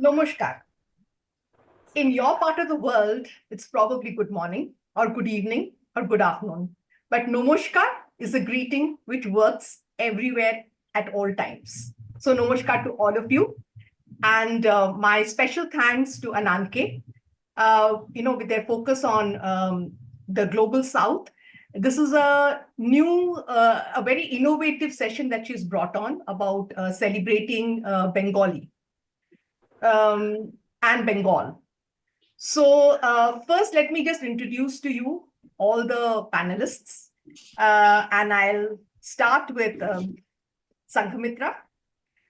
Namaskar. In your part of the world, it's probably good morning or good evening or good afternoon. But Namaskar is a greeting which works everywhere at all times. So Namaskar to all of you. And my special thanks to Ananke, with their focus on the global South. This is a very innovative session that she's brought on about celebrating Bengali and Bengal. So first, let me just introduce to you all the panelists. And I'll start with Sanghamitra.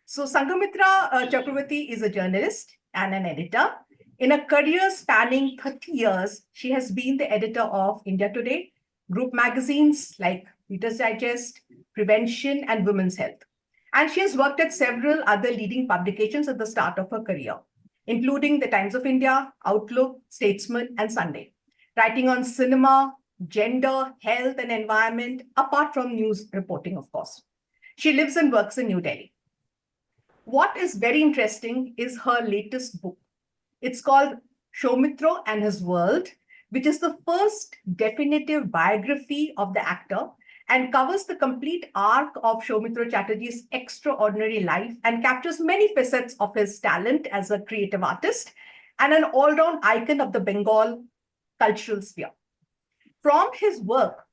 So Sanghamitra Chakraborty is a journalist and an editor. In a career spanning 30 years, she has been the editor of India Today, group magazines like Reader's Digest, Prevention, and Women's Health. And she has worked at several other leading publications at the start of her career, including The Times of India, Outlook, Statesman, and Sunday, writing on cinema, gender, health, and environment, apart from news reporting, of course. She lives and works in New Delhi. What is very interesting is her latest book. It's called Soumitra and His World, which is the first definitive biography of the actor and covers the complete arc of Soumitra Chatterjee's extraordinary life and captures many facets of his talent as a creative artist and an all-round icon of the Bengal cultural sphere. From his work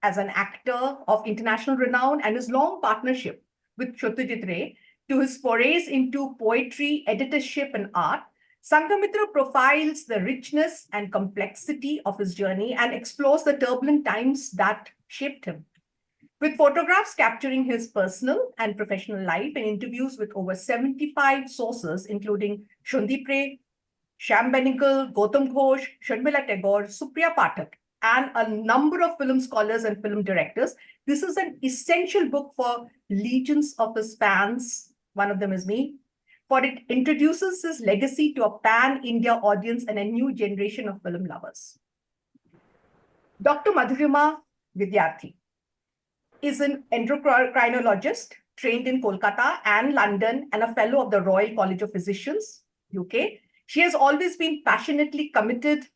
as an actor of international renown and his long partnership with Satyajit Ray to his forays into poetry, editorship, and art, Sanghamitra profiles the richness and complexity of his journey and explores the turbulent times that shaped him. With photographs capturing his personal and professional life and interviews with over 75 sources, including Shundip Ray, Shyam Benegal, Gautam Ghosh, Sharmila Tagore, Supriya Pathak, and a number of film scholars and film directors, this is an essential book for legions of his fans. One of them is me. For it introduces his legacy to a pan-India audience and a new generation of film lovers. Dr. Madhurima Vidyarthi is an endocrinologist trained in Kolkata and London and a fellow of the Royal College of Physicians, UK. She has always been a passionately committed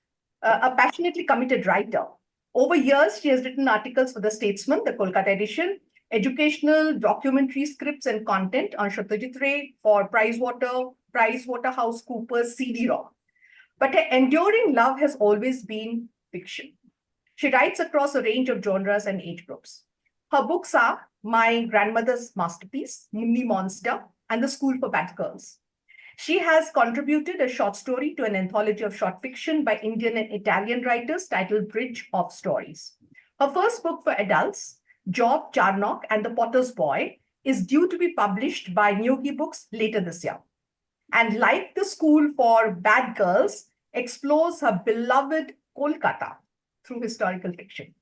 writer. Over years, she has written articles for The Statesman, the Kolkata edition, educational documentary scripts and content on Satyajit Ray for PricewaterhouseCoopers CD-ROM. But her enduring love has always been fiction. She writes across a range of genres and age groups. Her books are My Grandmother's Masterpiece, Munni Monster, and The School for Bad Girls. She has contributed a short story to an anthology of short fiction by Indian and Italian writers titled Bridge of Stories. Her first book for adults, Job, Charnock, and the Potter's Boy, is due to be published by Nyogi Books later this year. And like The School for Bad Girls, explores her beloved Kolkata through historical fiction.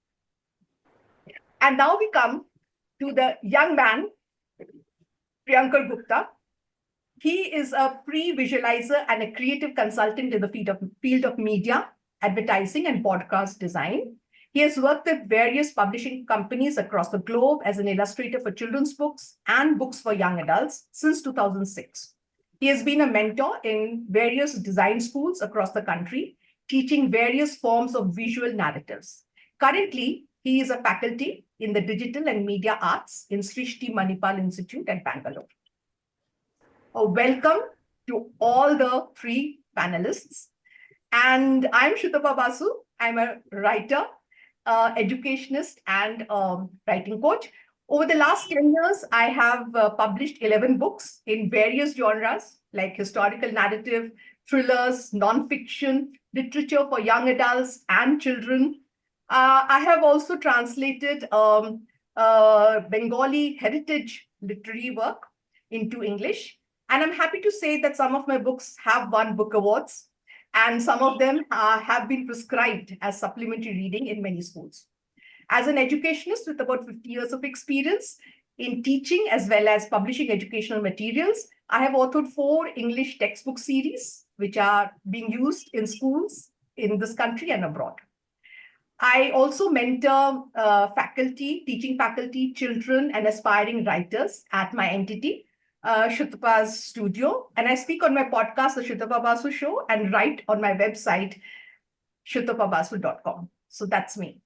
And now we come to the young man, Priyankar Gupta. He is a pre-visualizer and a creative consultant in the field of media, advertising, and podcast design. He has worked at various publishing companies across the globe as an illustrator for children's books and books for young adults since 2006. He has been a mentor in various design schools across the country, teaching various forms of visual narratives. Currently, he is a faculty in the Digital and Media Arts in Srishti Manipal Institute at Bangalore. Welcome to all the three panelists. And I'm Sutapa Basu. I'm a writer, educationist, and writing coach. Over the last 10 years, I have published 11 books in various genres like historical narrative, thrillers, nonfiction, literature for young adults and children. I have also translated Bengali heritage literary work into English. And I'm happy to say that some of my books have won book awards, and some of them have been prescribed as supplementary reading in many schools. As an educationist with about 50 years of experience in teaching as well as publishing educational materials, I have authored 4 English textbook series, which are being used in schools in this country and abroad. I also mentor teaching faculty, children, and aspiring writers at my entity, Sutapa's studio, and I speak on my podcast, The Sutapa Basu Show, and write on my website, sutapabasu.com. So that's me.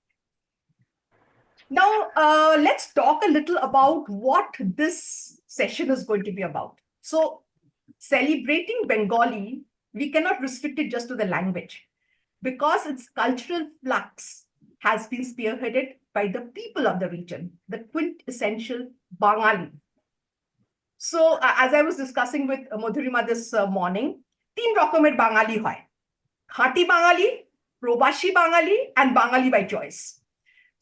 Now, let's talk a little about what this session is going to be about. So, celebrating Bengali, we cannot restrict it just to the language, because its cultural flux has been spearheaded by the people of the region, the quintessential Bengali. So, as I was discussing with Madhurima this morning, 3 রকমের বাঙালি হয়, খাঁটি বাঙালি, প্রবাসী বাঙালি, and Bengali by choice.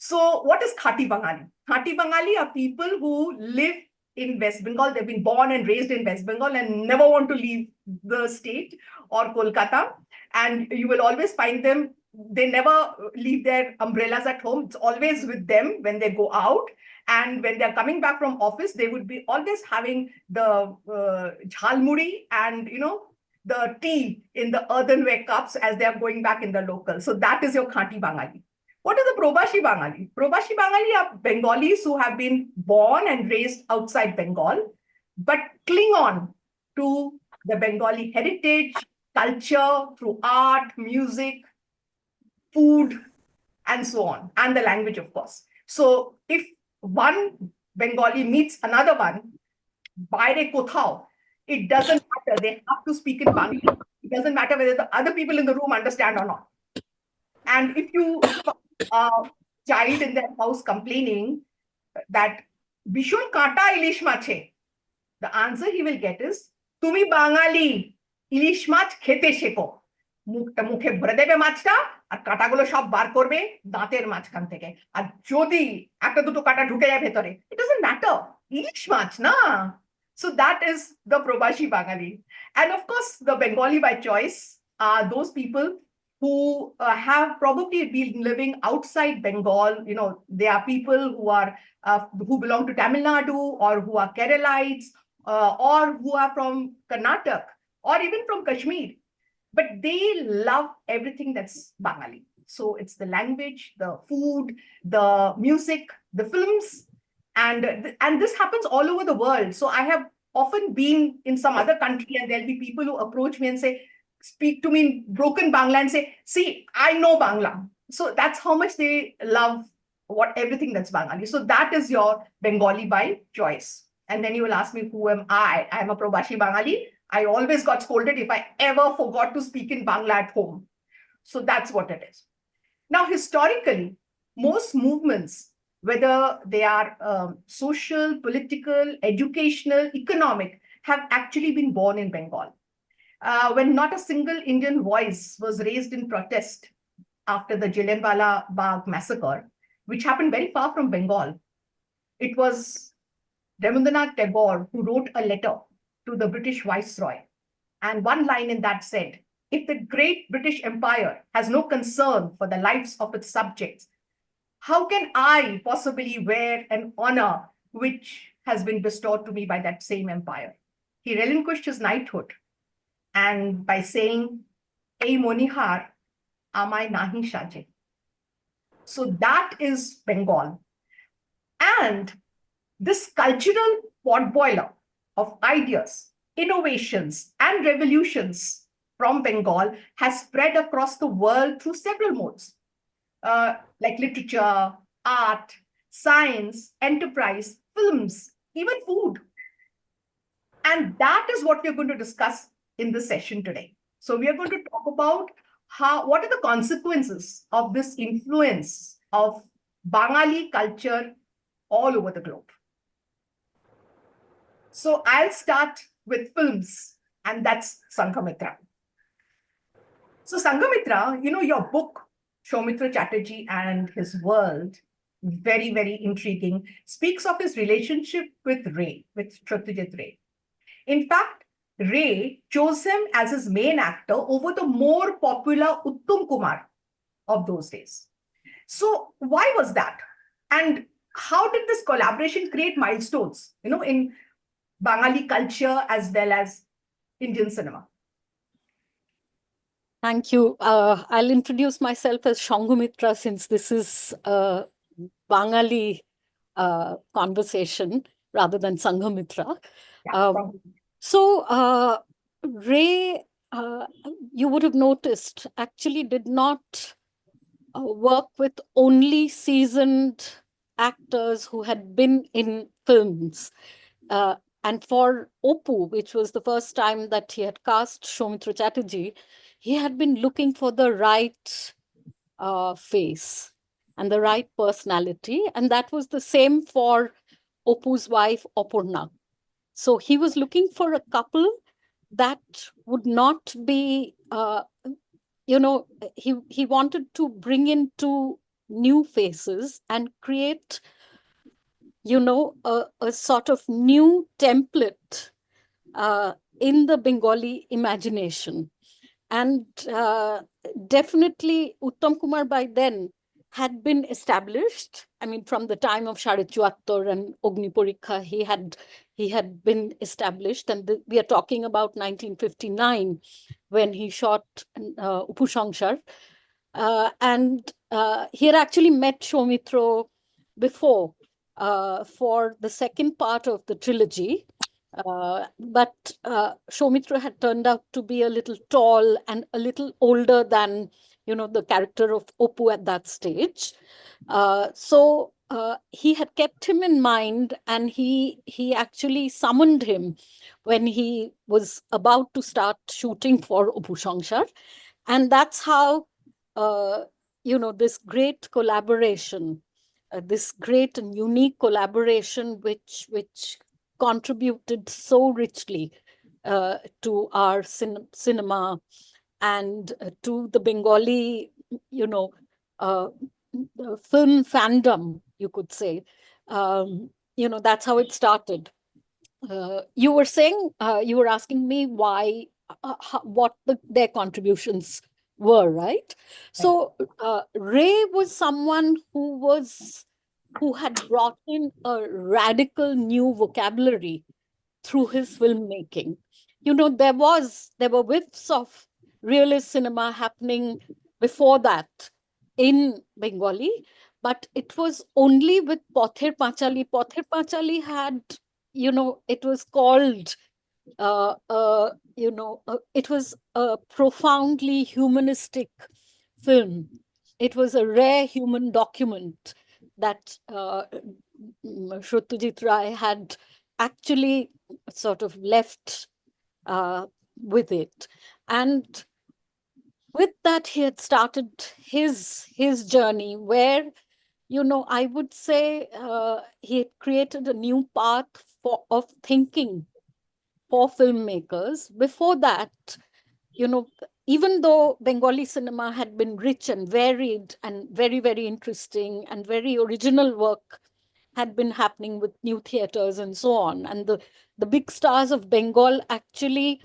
So, what is Khati Bengali? Khati Bengali are people who live in West Bengal. They've been born and raised in West Bengal and never want to leave the state or Kolkata. And you will always find them, they never leave their umbrellas at home. It's always with them when they go out. And when they're coming back from office, they would be always having the jhalmuri and, the tea in the earthenware cups as they are going back in the local. So that is your Khati Bengali. What is the Probashi Bengali? Probashi Bengali are Bengalis who have been born and raised outside Bengal, but cling on to the Bengali heritage, culture through art, music, food, and so on, and the language, of course. So if one Bengali meets another one, baire kothao, it doesn't matter. They have to speak in Bengali. It doesn't matter whether the other people in the room understand or not. And if you child in their house complaining that Bishon kata ilish mache, the answer he will get is, Tumi Bengali, ilish mach khete sheko. মুখে ভরে দেবে মাছটা আর কাঁটাগুলো সব বার করবে দাঁতের মাঝখান থেকে, আর যদি একটা দুটো কাঁটা ঢুকে যায় ভেতরে, it doesn't matter, ইলিশ মাছ না. So that is the Probashi Bengali. And of course, the Bengali by choice are those people who have probably been living outside Bengal. They are people who belong to Tamil Nadu, or who are Keralites, or who are from Karnataka, or even from Kashmir. But they love everything that's Bengali. So it's the language, the food, the music, the films, and this happens all over the world. So I have often been in some other country, and there'll be people who approach me and say, speak to me in broken Bangla and say, see, I know Bangla. So that's how much they love everything that's Bengali. So that is your Bengali by choice. And then you will ask me, who am I? I am a Probashi Bengali. I always got scolded if I ever forgot to speak in Bangla at home. So that's what it is. Now, historically, most movements, whether they are social, political, educational, economic, have actually been born in Bengal. When not a single Indian voice was raised in protest after the Jallianwala Bagh massacre, which happened very far from Bengal, it was Rabindranath Tagore who wrote a letter to the British Viceroy. And one line in that said, if the great British Empire has no concern for the lives of its subjects, how can I possibly wear an honor which has been bestowed to me by that same empire? He relinquished his knighthood, and by saying, Ei Monihar, amai nahi saje. So that is Bengal. And this cultural potboiler of ideas, innovations, and revolutions from Bengal has spread across the world through several modes, like literature, art, science, enterprise, films, even food. And that is what we're going to discuss in this session today. So we are going to talk about what are the consequences of this influence of Bengali culture all over the globe. So I'll start with films, and that's Sanghamitra. So Sanghamitra, your book, Soumitra Chatterjee and His World, very, very intriguing, speaks of his relationship with Ray, with Satyajit Ray. In fact, Ray chose him as his main actor over the more popular Uttam Kumar of those days. So why was that? And how did this collaboration create milestones, in Bengali culture as well as Indian cinema? Thank you. I'll introduce myself as Sanghamitra, since this is a Bengali conversation rather than Sanghamitra. Yeah. So Ray, you would have noticed, actually did not work with only seasoned actors who had been in films. And for Opu, which was the first time that he had cast Soumitra Chatterjee, he had been looking for the right face and the right personality. And that was the same for Opu's wife, Opurna. So he was looking for a couple that would not be, he wanted to bring in two new faces and create, a sort of new template in the Bengali imagination. And definitely Uttam Kumar by then had been established. I mean, from the time of Shade Chuattor and Ogni Porikha, he had been established. And we are talking about 1959 when he shot Upu Sangshar. And he had actually met Soumitra before for the second part of the trilogy. But Soumitra had turned out to be a little tall and a little older than, the character of Opu at that stage. So he had kept him in mind, and he actually summoned him when he was about to start shooting for Opu Sangshar. And that's how, this great collaboration, this great and unique collaboration, which contributed so richly to our cinema and to the Bengali, uh, film fandom, you could say. That's how it started. You were saying, you were asking me why, what their contributions were, right? So Ray was someone who had brought in a radical new vocabulary through his filmmaking. There were whiffs of realist cinema happening before that in Bengali, but it was only with Pother Panchali. Pother Panchali had, it was called, it was a profoundly humanistic film. It was a rare human document that Satyajit Ray had actually sort of left with it. And with that, he had started his journey where, I would say he had created a new path of thinking for filmmakers. Before that, you know, even though Bengali cinema had been rich and varied and very, very interesting and very original work had been happening with new theaters and so on, and the big stars of Bengal actually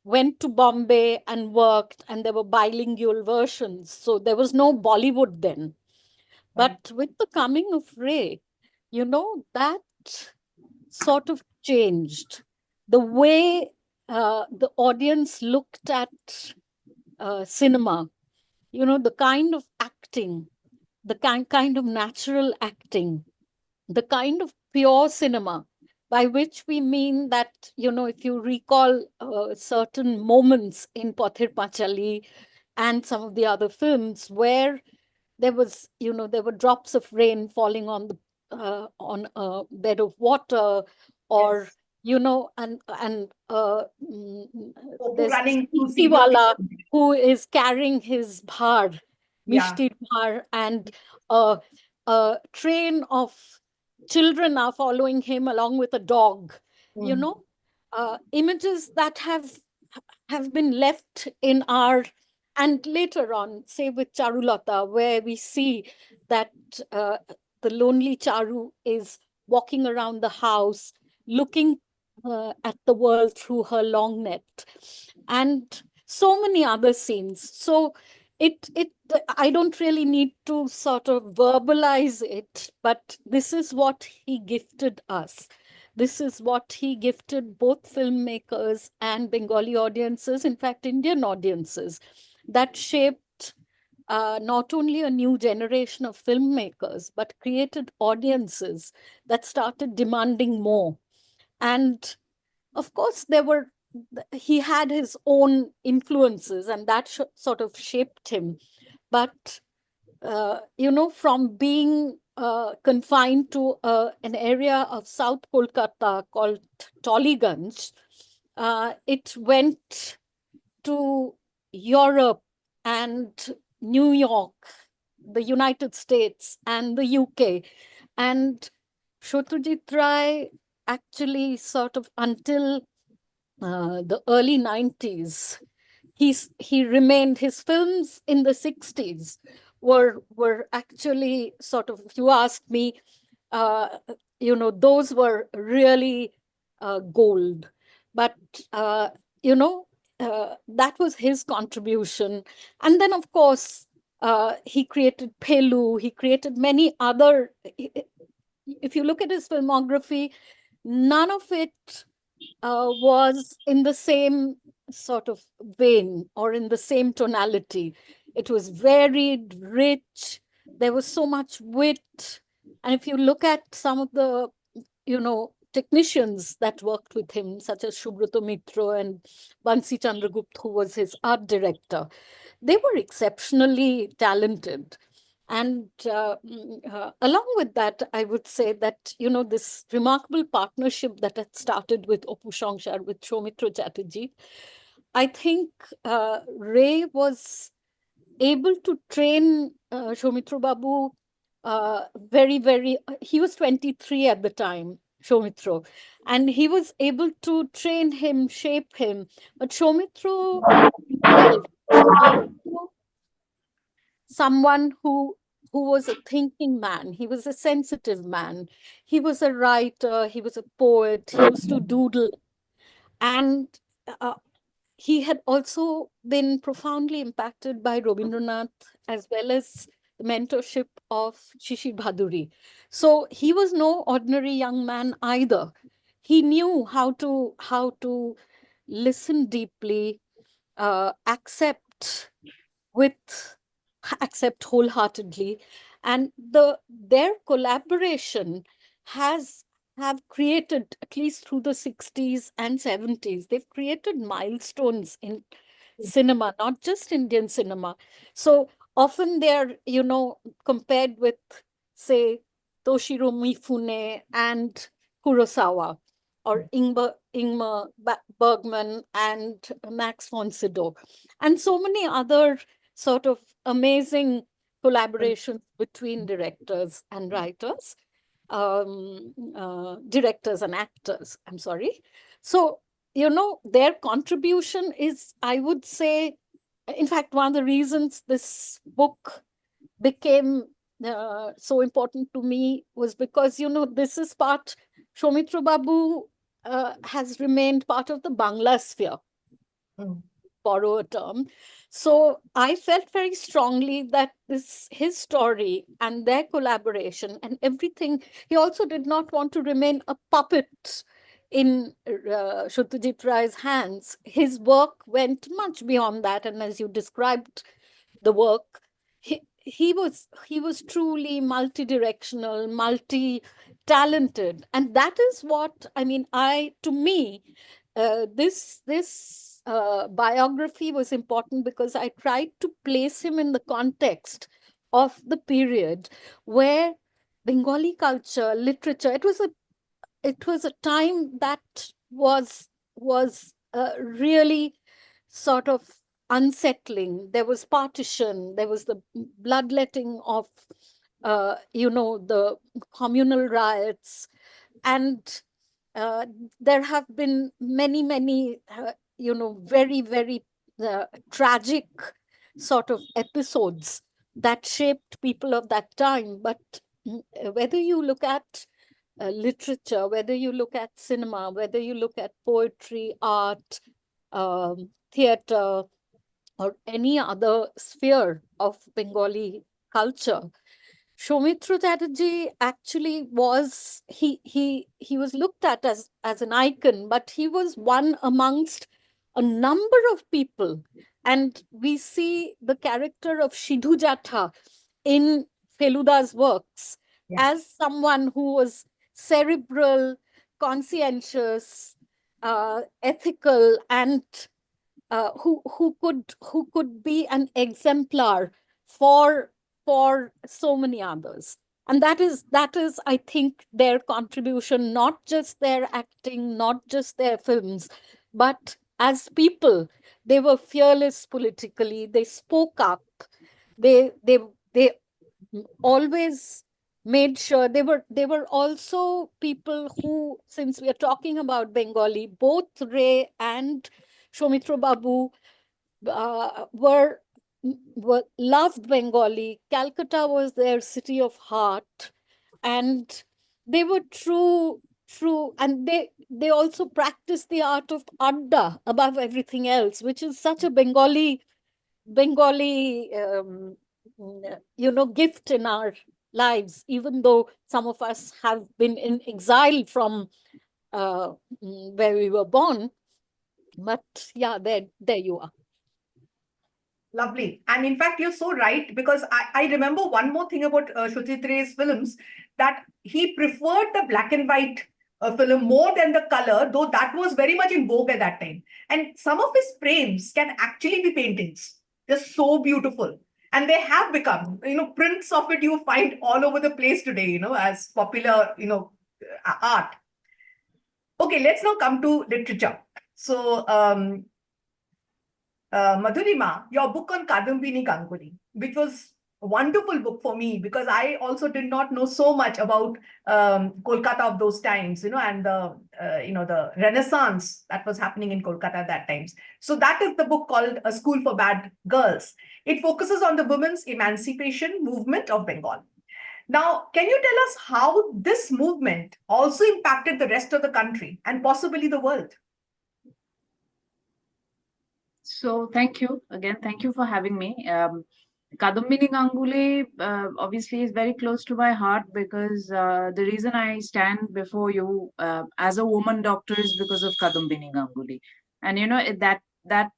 went to Bombay and worked, and there were bilingual versions. So there was no Bollywood then. But with the coming of Ray, that sort of changed the way the audience looked at cinema, the kind of acting, the kind of natural acting, the kind of pure cinema, by which we mean that, if you recall certain moments in Pathir Pachali and some of the other films where there were drops of rain falling on a bed of water, or Yes. There's this Running through Mishtiwala who is carrying his bhar, Yeah. Mishti bhar, and a train of children are following him along with a dog. Images that have been left in our, and later on, say with Charulata, where we see that the lonely Charu is walking around the house, looking at the world through her long net, and so many other scenes. So it I don't really need to sort of verbalize it, but this is what he gifted us. This is what he gifted both filmmakers and Bengali audiences, in fact, Indian audiences, that shaped not only a new generation of filmmakers, but created audiences that started demanding more. And of course, he had his own influences, and that sort of shaped him. But, from being confined to an area of South Kolkata called Tollygunge, it went to Europe and New York, the United States, and the UK. And Satyajit Ray actually sort of until the early 90s, he remained, his films in the 60s were actually sort of, if you ask me, uh, those were really gold. But you know that was his contribution. And then, of course, he created Pelu, he created many other. If you look at his filmography, none of it was in the same sort of vein or in the same tonality. It was varied, rich. There was so much wit. And if you look at some of the, technicians that worked with him, such as Subrata Mitra and Bansi Chandragupta, who was his art director, they were exceptionally talented. And along with that, I would say that, this remarkable partnership that had started with Opu Songshar, with Soumitra Chatterjee, I think Ray was able to train Soumitra Babu very, very, he was 23 at the time, Soumitra, and he was able to train him, shape him. But Soumitra himself was also someone who was a thinking man. He was a sensitive man. He was a writer. He was a poet. He used to doodle. And uh, he had also been profoundly impacted by Rabindranath, as well as the mentorship of Shishir Bhaduri. So he was no ordinary young man either. He knew how to listen deeply, accept with accept wholeheartedly, and their collaboration has have created, at least through the 60s and 70s, they've created milestones in cinema, not just Indian cinema. So often they're, compared with, say, Toshiro Mifune and Kurosawa, or Ingmar Bergman and Max von Sydow, and so many other sort of amazing collaborations between directors and writers, directors and actors, I'm sorry. So, their contribution is, I would say, in fact, one of the reasons this book became so important to me was because, this is part, Soumitra Babu has remained part of the Bangla sphere, borrow a term. So I felt very strongly that his story and their collaboration and everything, he also did not want to remain a puppet in Satyajit Ray's hands. His work went much beyond that. And as you described the work, he was truly multi-directional, multi-talented. And that is what, I mean, to me, this biography was important because I tried to place him in the context of the period where Bengali culture, literature, it was a time that was really sort of unsettling. There was partition, there was the bloodletting of the communal riots, and uh, there have been many, many, very, very tragic sort of episodes that shaped people of that time. But whether you look at literature, whether you look at cinema, whether you look at poetry, art, theater, or any other sphere of Bengali culture, Soumitra Chatterjee actually he was looked at as an icon, but he was one amongst a number of people And we see the character of Shidhu Jatha in Feluda's works as someone who was cerebral, conscientious, ethical, and who could be an exemplar for so many others. And that is I think their contribution, not just their acting, not just their films, but as people. They were fearless politically, they spoke up, they always made sure. They were also people who, since we are talking about Bengali, both Ray and Soumitra Babu were loved Bengali. Calcutta was their city of heart, and they were true, and they also practiced the art of adda above everything else, which is such a Bengali gift in our lives, even though some of us have been in exile from where we were born. But yeah, there you are. Lovely. And in fact, you're so right, because I remember one more thing about Shotit Ray's films, that he preferred the black and white film more than the color, though that was very much in vogue at that time. And some of his frames can actually be paintings. They're so beautiful. And they have become, prints of it you find all over the place today, as popular, art. Okay, let's now come to literature. So, Madhurima, your book on Kadambini Ganguly, which was a wonderful book for me, because I also did not know so much about Kolkata of those times, and the Renaissance that was happening in Kolkata at that times. So that is the book called A School for Bad Girls. It focuses on the women's emancipation movement of Bengal. Now, can you tell us how this movement also impacted the rest of the country and possibly the world? So thank you again. Thank you for having me. Kadambini Ganguly obviously is very close to my heart, because the reason I stand before you as a woman doctor is because of Kadambini Ganguly. And that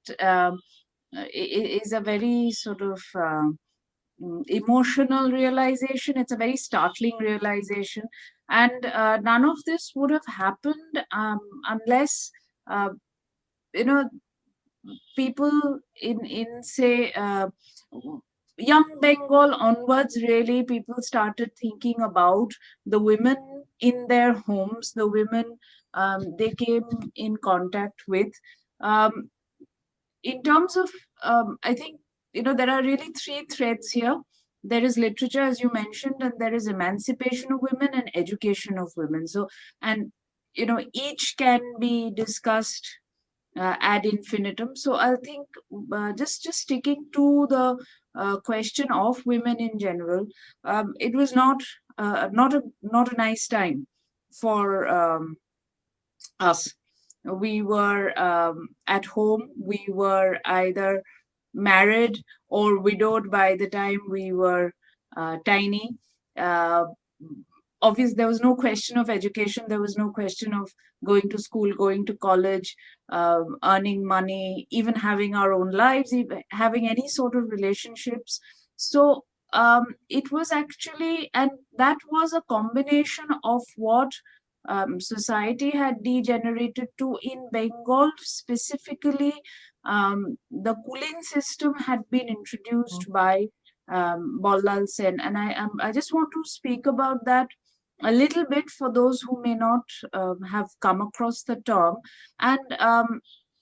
is a very sort of emotional realization. It's a very startling realization. And none of this would have happened unless, you know, people in say young Bengal onwards, really, people started thinking about the women in their homes, the women they came in contact with. In terms of, I think, there are really three threads here. There is literature, as you mentioned, and there is emancipation of women and education of women. So, and each can be discussed ad infinitum. So I think just sticking to the question of women in general, it was not a nice time for us. We were at home. We were either married or widowed by the time we were tiny. Obviously, there was no question of education. There was no question of going to school, going to college, earning money, even having our own lives, even having any sort of relationships. So it was actually, and that was a combination of what society had degenerated to in Bengal specifically. The Kulin system had been introduced by Ballal Sen, and I just want to speak about that a little bit for those who may not have come across the term. And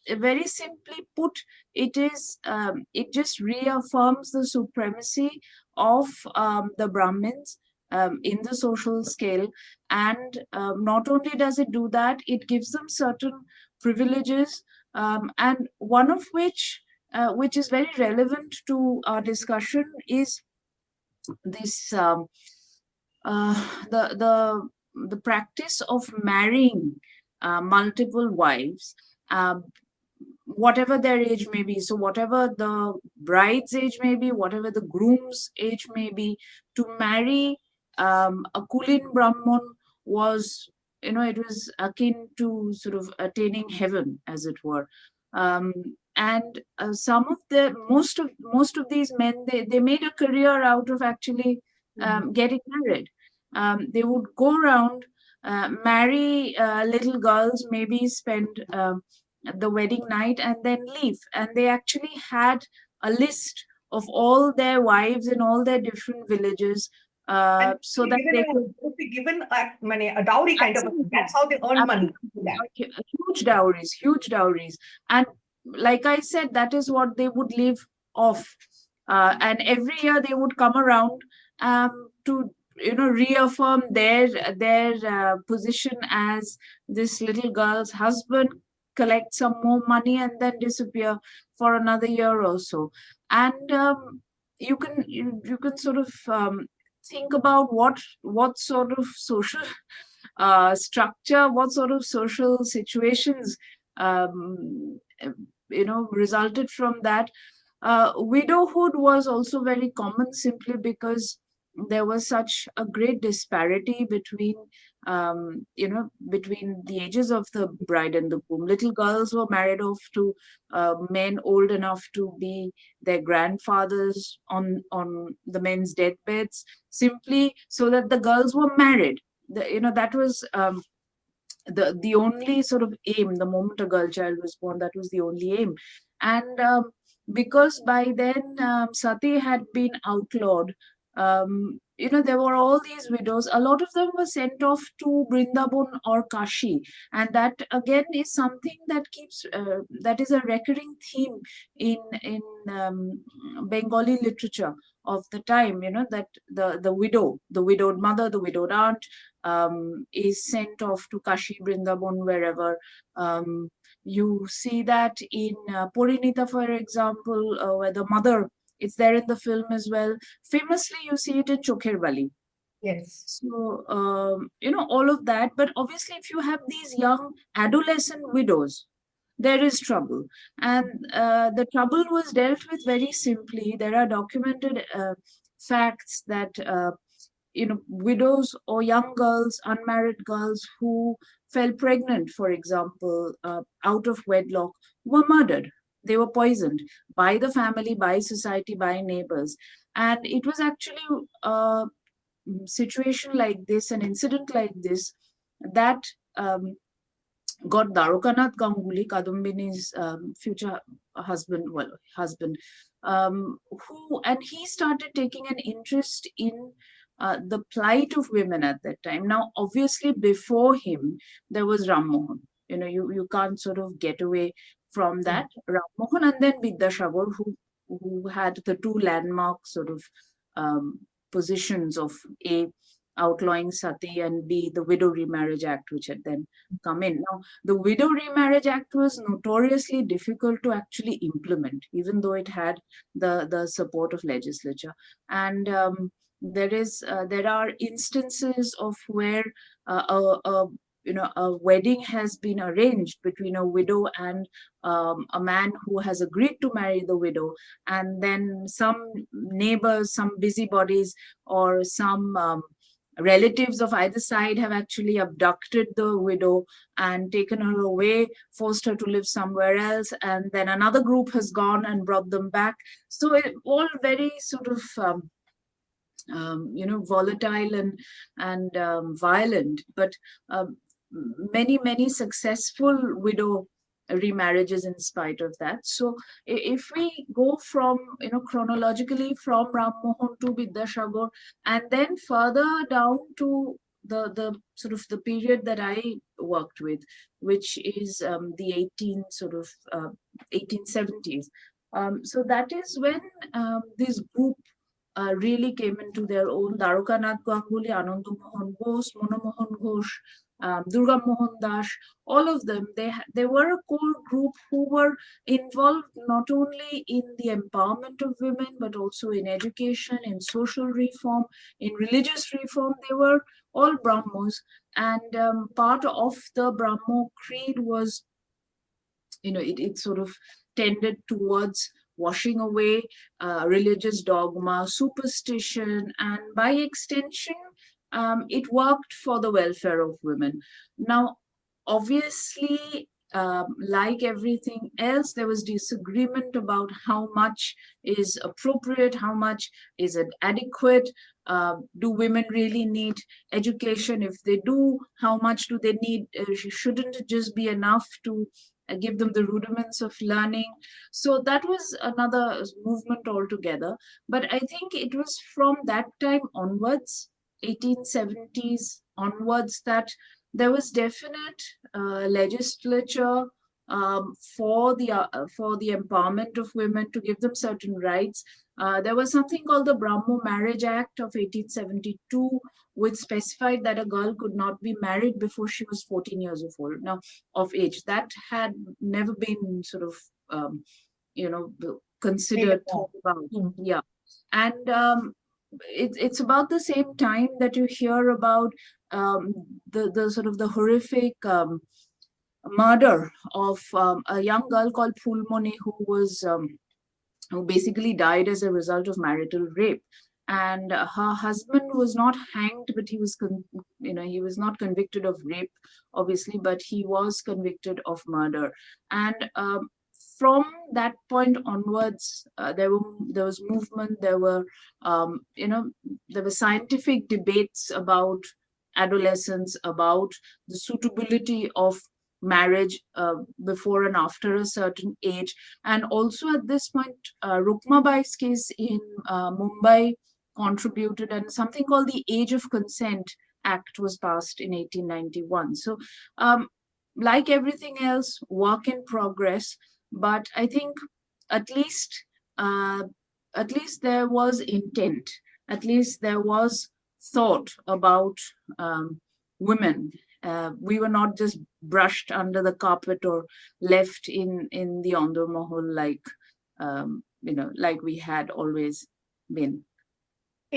very simply put, it just reaffirms the supremacy of the Brahmins in the social scale. And not only does it do that, it gives them certain privileges, and one of which is very relevant to our discussion, is this the practice of marrying multiple wives, whatever their age may be. So whatever the bride's age may be, whatever the groom's age may be, to marry a Kulin Brahman was, it was akin to sort of attaining heaven, as it were. And some of the most of these men, they made a career out of actually getting married. They would go around, marry little girls, maybe spend the wedding night and then leave. And they actually had a list of all their wives in all their different villages, And so that they could given a dowry kind of a thing. That's how they earn money. huge dowries. And like I said, that is what they would live off. And every year they would come around to reaffirm their position as this little girl's husband, collect some more money, and then disappear for another year or so. And you can sort of think about what sort of social structure, what sort of social situations resulted from that. Widowhood was also very common, simply because there was such a great disparity between between the ages of the bride and the groom. Little girls were married off to men old enough to be their grandfathers on the men's deathbeds, simply so that the girls were married. That was the only sort of aim. The moment a girl child was born, that was the only aim. And because by then sati had been outlawed, there were all these widows. A lot of them were sent off to Brindaban or Kashi, and that again is something that is a recurring theme in Bengali literature of the time. That the widowed mother, the widowed aunt, is sent off to Kashi, Brindaban, wherever. You see that in Porinita, for example, where the mother, it's there in the film as well. Famously, you see it in Chokher Bali. Yes. So, all of that. But obviously, if you have these young adolescent widows, there is trouble. And the trouble was dealt with very simply. There are documented facts that widows or young girls, unmarried girls who fell pregnant, for example, out of wedlock, were murdered. They were poisoned by the family, by society, by neighbors. And it was actually a situation like this, an incident like this, that got Dwarokanath Ganguly, Kadumbini's future husband, and he started taking an interest in the plight of women at that time. Now, obviously, before him, there was Ram Mohan. You can't sort of get away from that. Ram Mohan, and then Vidyarthi, who had the two landmark sort of positions of A, outlawing sati, and B, the Widow Remarriage Act, which had then come in. Now, the Widow Remarriage Act was notoriously difficult to actually implement, even though it had the support of legislature. And there are instances of where a wedding has been arranged between a widow and a man who has agreed to marry the widow, and then some neighbors, some busybodies, or some relatives of either side have actually abducted the widow and taken her away, forced her to live somewhere else, and then another group has gone and brought them back. So it all very sort of volatile and violent, but many successful widow remarriages in spite of that. So if we go from chronologically from Ram Mohan to Vidyarthi, and then further down to the sort of the period that I worked with, which is the 1870s. So that is when this group really came into their own. Dwarokanath Ganguly, Anand Mohan Ghosh, Monomohan Ghosh, Durga Mohan Das, all of them, they were a core group who were involved not only in the empowerment of women, but also in education, in social reform, in religious reform. They were all Brahmos, and part of the Brahmo creed was, it sort of tended towards washing away religious dogma, superstition, and by extension, it worked for the welfare of women. Now, obviously, like everything else, there was disagreement about how much is appropriate, how much is it adequate. Do women really need education? If they do, how much do they need? Shouldn't it just be enough to give them the rudiments of learning? So that was another movement altogether. But I think it was from that time onwards, 1870s onwards, that there was definite legislature for the empowerment of women, to give them certain rights. There was something called the Brahmo Marriage Act of 1872, which specified that a girl could not be married before she was 14 years of age. That had never been sort of considered, thought about. Yeah. And it's about the same time that you hear about the sort of the horrific murder of a young girl called Phulmoni, who basically died as a result of marital rape. And her husband was not hanged, but he was not convicted of rape, obviously, but he was convicted of murder. And from that point onwards, there was movement. There were scientific debates about adolescence, about the suitability of marriage before and after a certain age. And also at this point, Rukmabai's case in Mumbai contributed, and something called the Age of Consent Act was passed in 1891. So like everything else, work in progress. But I think at least there was intent. At least there was thought about women. We were not just brushed under the carpet or left in the Andor Mahal like we had always been.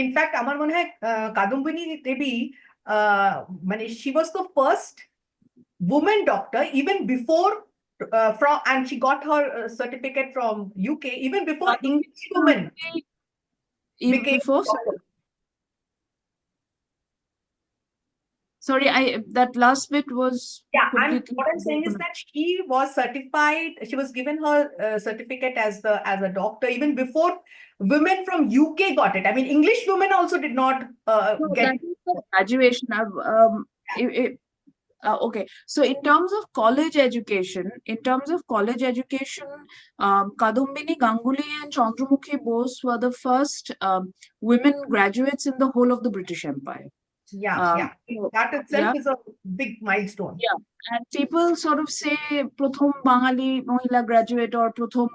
In fact, আমার মনে হয় কাদম্বিনী দেবী মানে she was the first woman doctor even before and she got her certificate from UK even before English women became before. Sorry, that last bit was. Yeah, what I'm saying is that she was certified. She was given her certificate as a doctor even before women from UK got it. I mean, English women also did not get that is the graduation. Okay, so in terms of college education, Kadumbini Ganguly and Chandramukhi Bose were the first women graduates in the whole of the British Empire. Yeah. That itself is a big milestone. Yeah, and people sort of say Prathom Bangali Mohila graduate or Prathom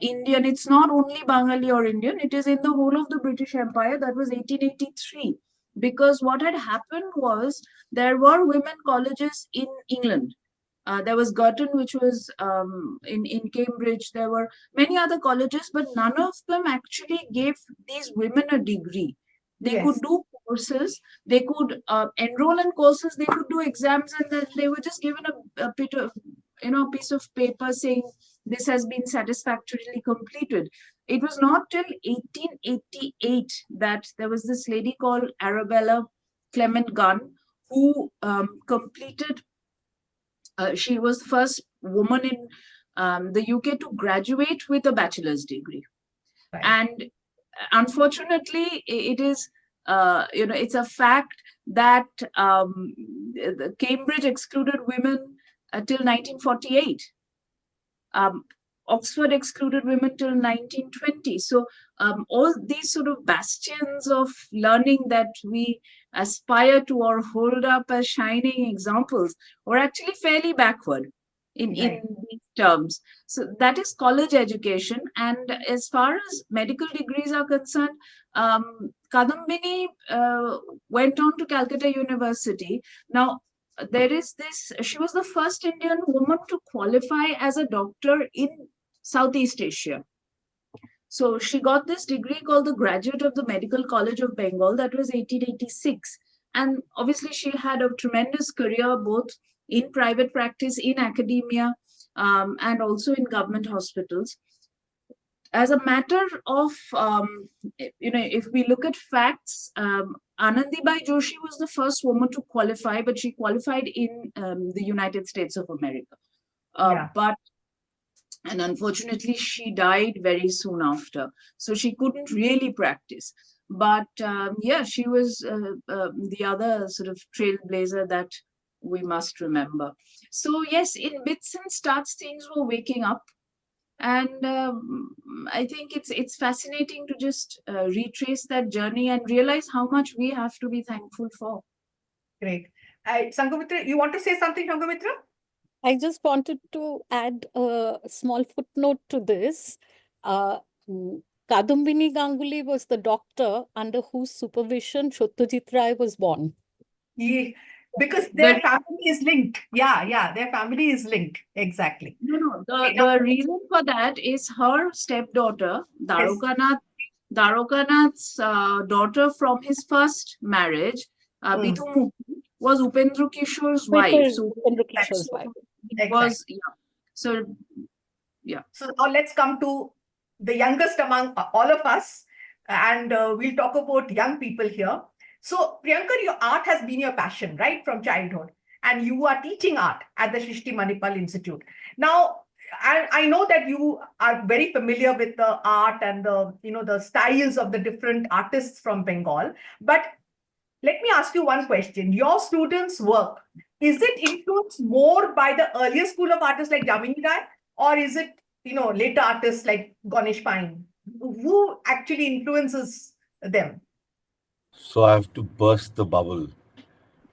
Indian. It's not only Bengali or Indian, it is in the whole of the British Empire. That was 1883. Because what had happened was there were women colleges in England. There was Girton, which was in Cambridge. There were many other colleges, but none of them actually gave these women a degree. They could do courses, they could enroll in courses, they could do exams, and then they were just given a piece of paper saying this has been satisfactorily completed. It was not till 1888 that there was this lady called Arabella Clement Gunn who completed. She was the first woman in the UK to graduate with a bachelor's degree. Right. And unfortunately, it is it's a fact that Cambridge excluded women till 1948. Oxford excluded women till 1920. So all these sort of bastions of learning that we aspire to or hold up as shining examples were actually fairly backward in these terms. So that is college education. And as far as medical degrees are concerned, Kadambini went on to Calcutta University. Now, there is this, she was the first Indian woman to qualify as a doctor in Southeast Asia. So she got this degree called the Graduate of the Medical College of Bengal. That was 1886. And obviously she had a tremendous career both in private practice, in academia, and also in government hospitals. As a matter of, if we look at facts, Anandibai Joshi was the first woman to qualify, but she qualified in the United States of America. Yeah. And unfortunately, she died very soon after. So she couldn't really practice. But yeah, she was the other sort of trailblazer that we must remember. So, yes, in bits and starts, things were waking up. And I think it's fascinating to just retrace that journey and realize how much we have to be thankful for. Great. Sanghamitra, you want to say something, Sanghamitra? I just wanted to add a small footnote to this. Mm, Kadumbini Ganguly was the doctor under whose supervision Satyajit Ray was born. Yeah, because their family is linked. Yeah, their family is linked. Exactly. No, Okay, now- the reason for that is her stepdaughter, Yes. Darokanath's daughter from his first marriage, Bidhu, was Upendra Kishore's wife. So Upendra Kishore's wife. it was, yeah. So, yeah. So now let's come to the youngest among all of us, and we'll talk about young people here. So Priyankar, your art has been your passion, right, from childhood, and you are teaching art at the Shrishti Manipal Institute. Now, I know that you are very familiar with the art and the styles of the different artists from Bengal, but let me ask you one question. Your students' work, is it influenced more by the earlier school of artists like Jamini Rai, or is it, later artists like Ganesh Pine? Who actually influences them? So I have to burst the bubble.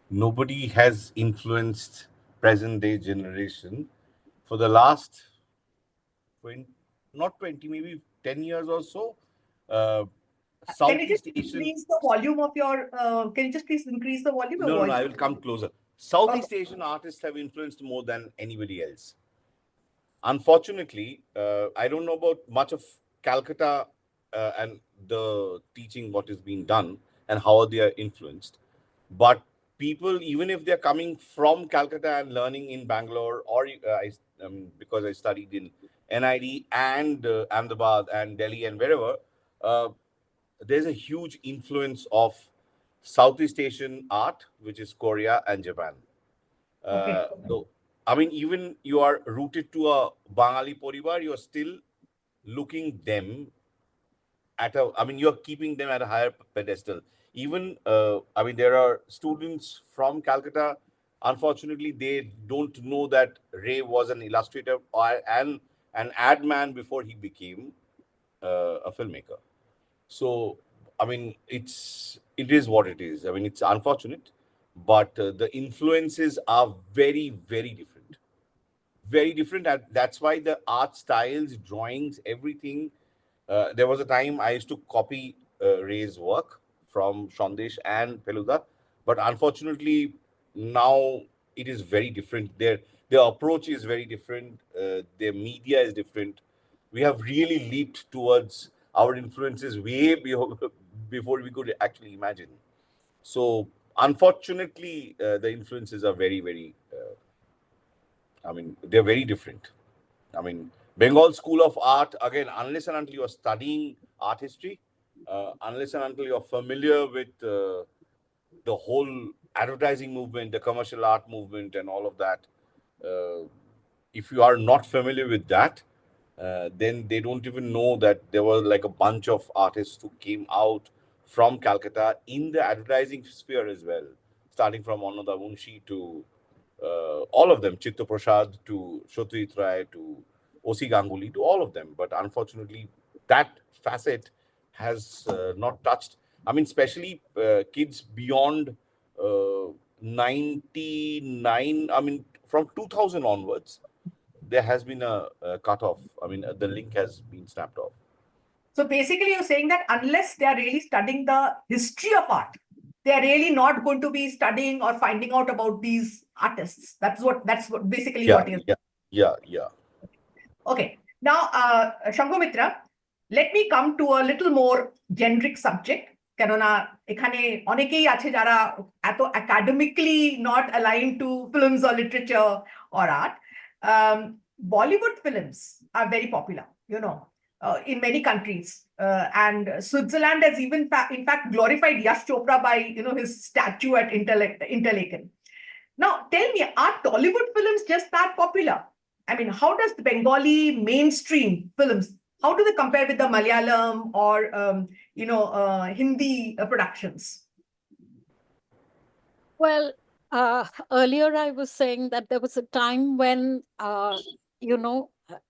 Nobody has influenced present day generation for the last 20, not 20, maybe 10 years or so. Can you just Southeast Asian. increase the volume of your, can you just please increase the volume of your No, voice? I will come closer. Southeast Asian artists have influenced more than anybody else. Unfortunately, I don't know about much of Calcutta and the teaching, what is being done and how they are influenced. But people, even if they're coming from Calcutta and learning in Bangalore, or because I studied in NID and Ahmedabad and Delhi and wherever, uh, there's a huge influence of Southeast Asian art, which is Korea and Japan. Okay. So, I mean, even you are rooted to a Bengali poribar, you're still looking them you're keeping them at a higher pedestal. Even, I mean, there are students from Calcutta. Unfortunately, they don't know that Ray was an illustrator and an ad man before he became a filmmaker. So, I mean, it is what it is. I mean, it's unfortunate, but the influences are very, very different. Very different. And that's why the art styles, drawings, everything. There was a time I used to copy Ray's work from Shandesh and Peluda, but unfortunately now it is very different. Their approach is very different. Their media is different. We have really leaped towards our influences way before we could actually imagine. So unfortunately, the influences are very, very. They're very different. I mean, Bengal School of Art, again, unless and until you're studying art history, unless and until you're familiar with the whole advertising movement, the commercial art movement, and all of that, uh, if you are not familiar with that, then they don't even know that there were like a bunch of artists who came out from Calcutta in the advertising sphere as well, starting from Ananda Munshi to all of them, Chitta Prasad to Satyajit Ray to O.C. Ganguly to all of them. But unfortunately, that facet has not touched. I mean, especially kids beyond 99, I mean, from 2000 onwards, there has been a cutoff. I mean, the link has been snapped off. So basically, you're saying that unless they are really studying the history of art, they are really not going to be studying or finding out about these artists. That's what basically Yeah, what you're yeah. Okay. Now, Sanghamitra, let me come to a little more generic subject. কেননা এখানে অনেকেই আছে যারা এত academically not aligned to films or literature or art. Bollywood films are very popular, in many countries. And Switzerland has even, in fact, glorified Yash Chopra by, his statue at Interlaken. Now, tell me, are Tollywood films just that popular? I mean, how does the Bengali mainstream films, how do they compare with the Malayalam or, Hindi productions? Well, earlier I was saying that there was a time when,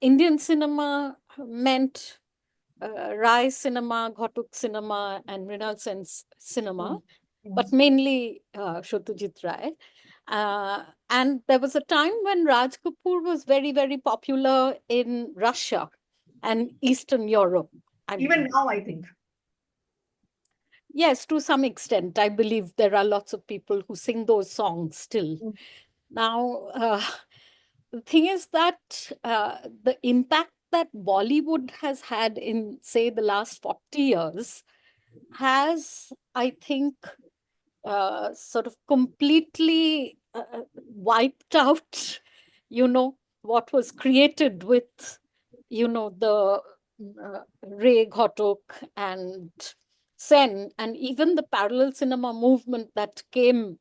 Indian cinema meant Rai cinema, Ghatak cinema, and Mrinal Sen's cinema, but mainly Satyajit Ray. And there was a time when Raj Kapoor was very, very popular in Russia and Eastern Europe. Even now, I think. Yes, to some extent. I believe there are lots of people who sing those songs still. Now, the thing is that the impact that Bollywood has had in, say, the last 40 years has, I think, sort of completely wiped out, what was created with, the Ray Ghatak and Sen, and even the parallel cinema movement that came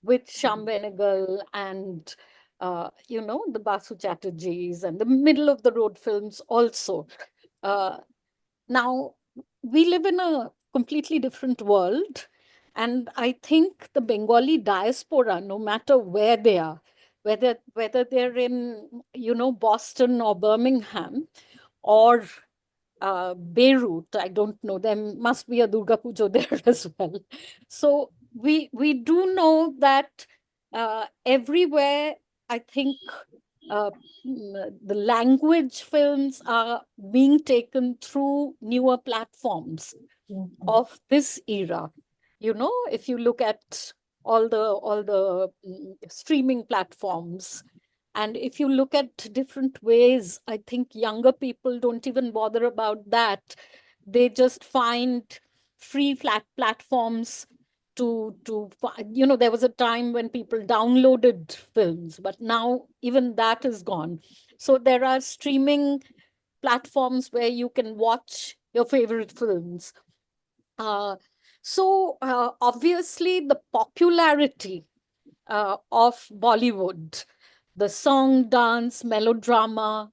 with Shyam Benegal and, the Basu Chatterjees and the middle of the road films also. Now, we live in a completely different world. And I think the Bengali diaspora, no matter where they are, whether they're in, Boston or Birmingham or Beirut, I don't know, there must be a Durga Puja there as well. So we do know that everywhere, I think uh, the language films are being taken through newer platforms of this era. If you look at all the streaming platforms, and if you look at different ways, I think younger people don't even bother about that. They just find free flat platforms there was a time when people downloaded films, but now even that is gone. So there are streaming platforms where you can watch your favorite films. Obviously the popularity of Bollywood, the song, dance, melodrama,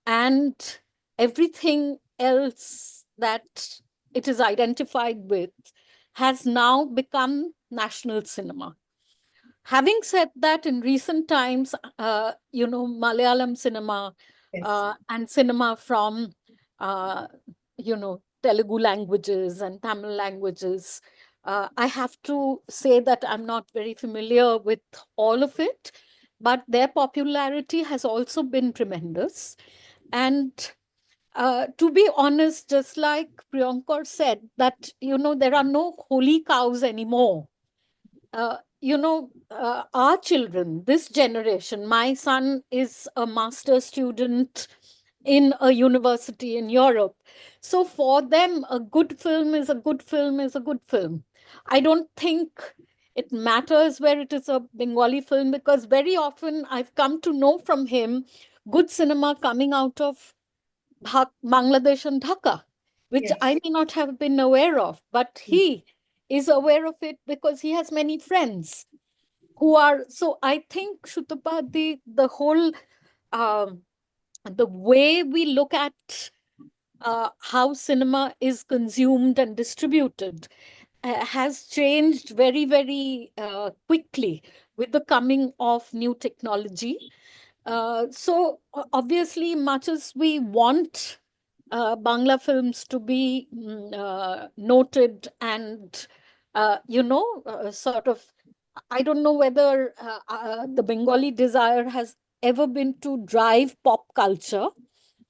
and everything else that it is identified with has now become national cinema. Having said that, in recent times, Malayalam cinema Yes. and cinema from, Telugu languages and Tamil languages, I have to say that I'm not very familiar with all of it, but their popularity has also been tremendous. And to be honest, just like Priyankar said, that, there are no holy cows anymore. Our children, this generation, my son is a master's student in a university in Europe. So for them, a good film is a good film is a good film. I don't think it matters where it is a Bengali film, because very often I've come to know from him good cinema coming out of Bangladesh and Dhaka, which Yes. I may not have been aware of, but he is aware of it because he has many friends who are. So I think, Sutapa, the whole um, the way we look at how cinema is consumed and distributed has changed very, very quickly with the coming of new technology. Obviously, much as we want Bangla films to be noted and, sort of, I don't know whether the Bengali desire has ever been to drive pop culture,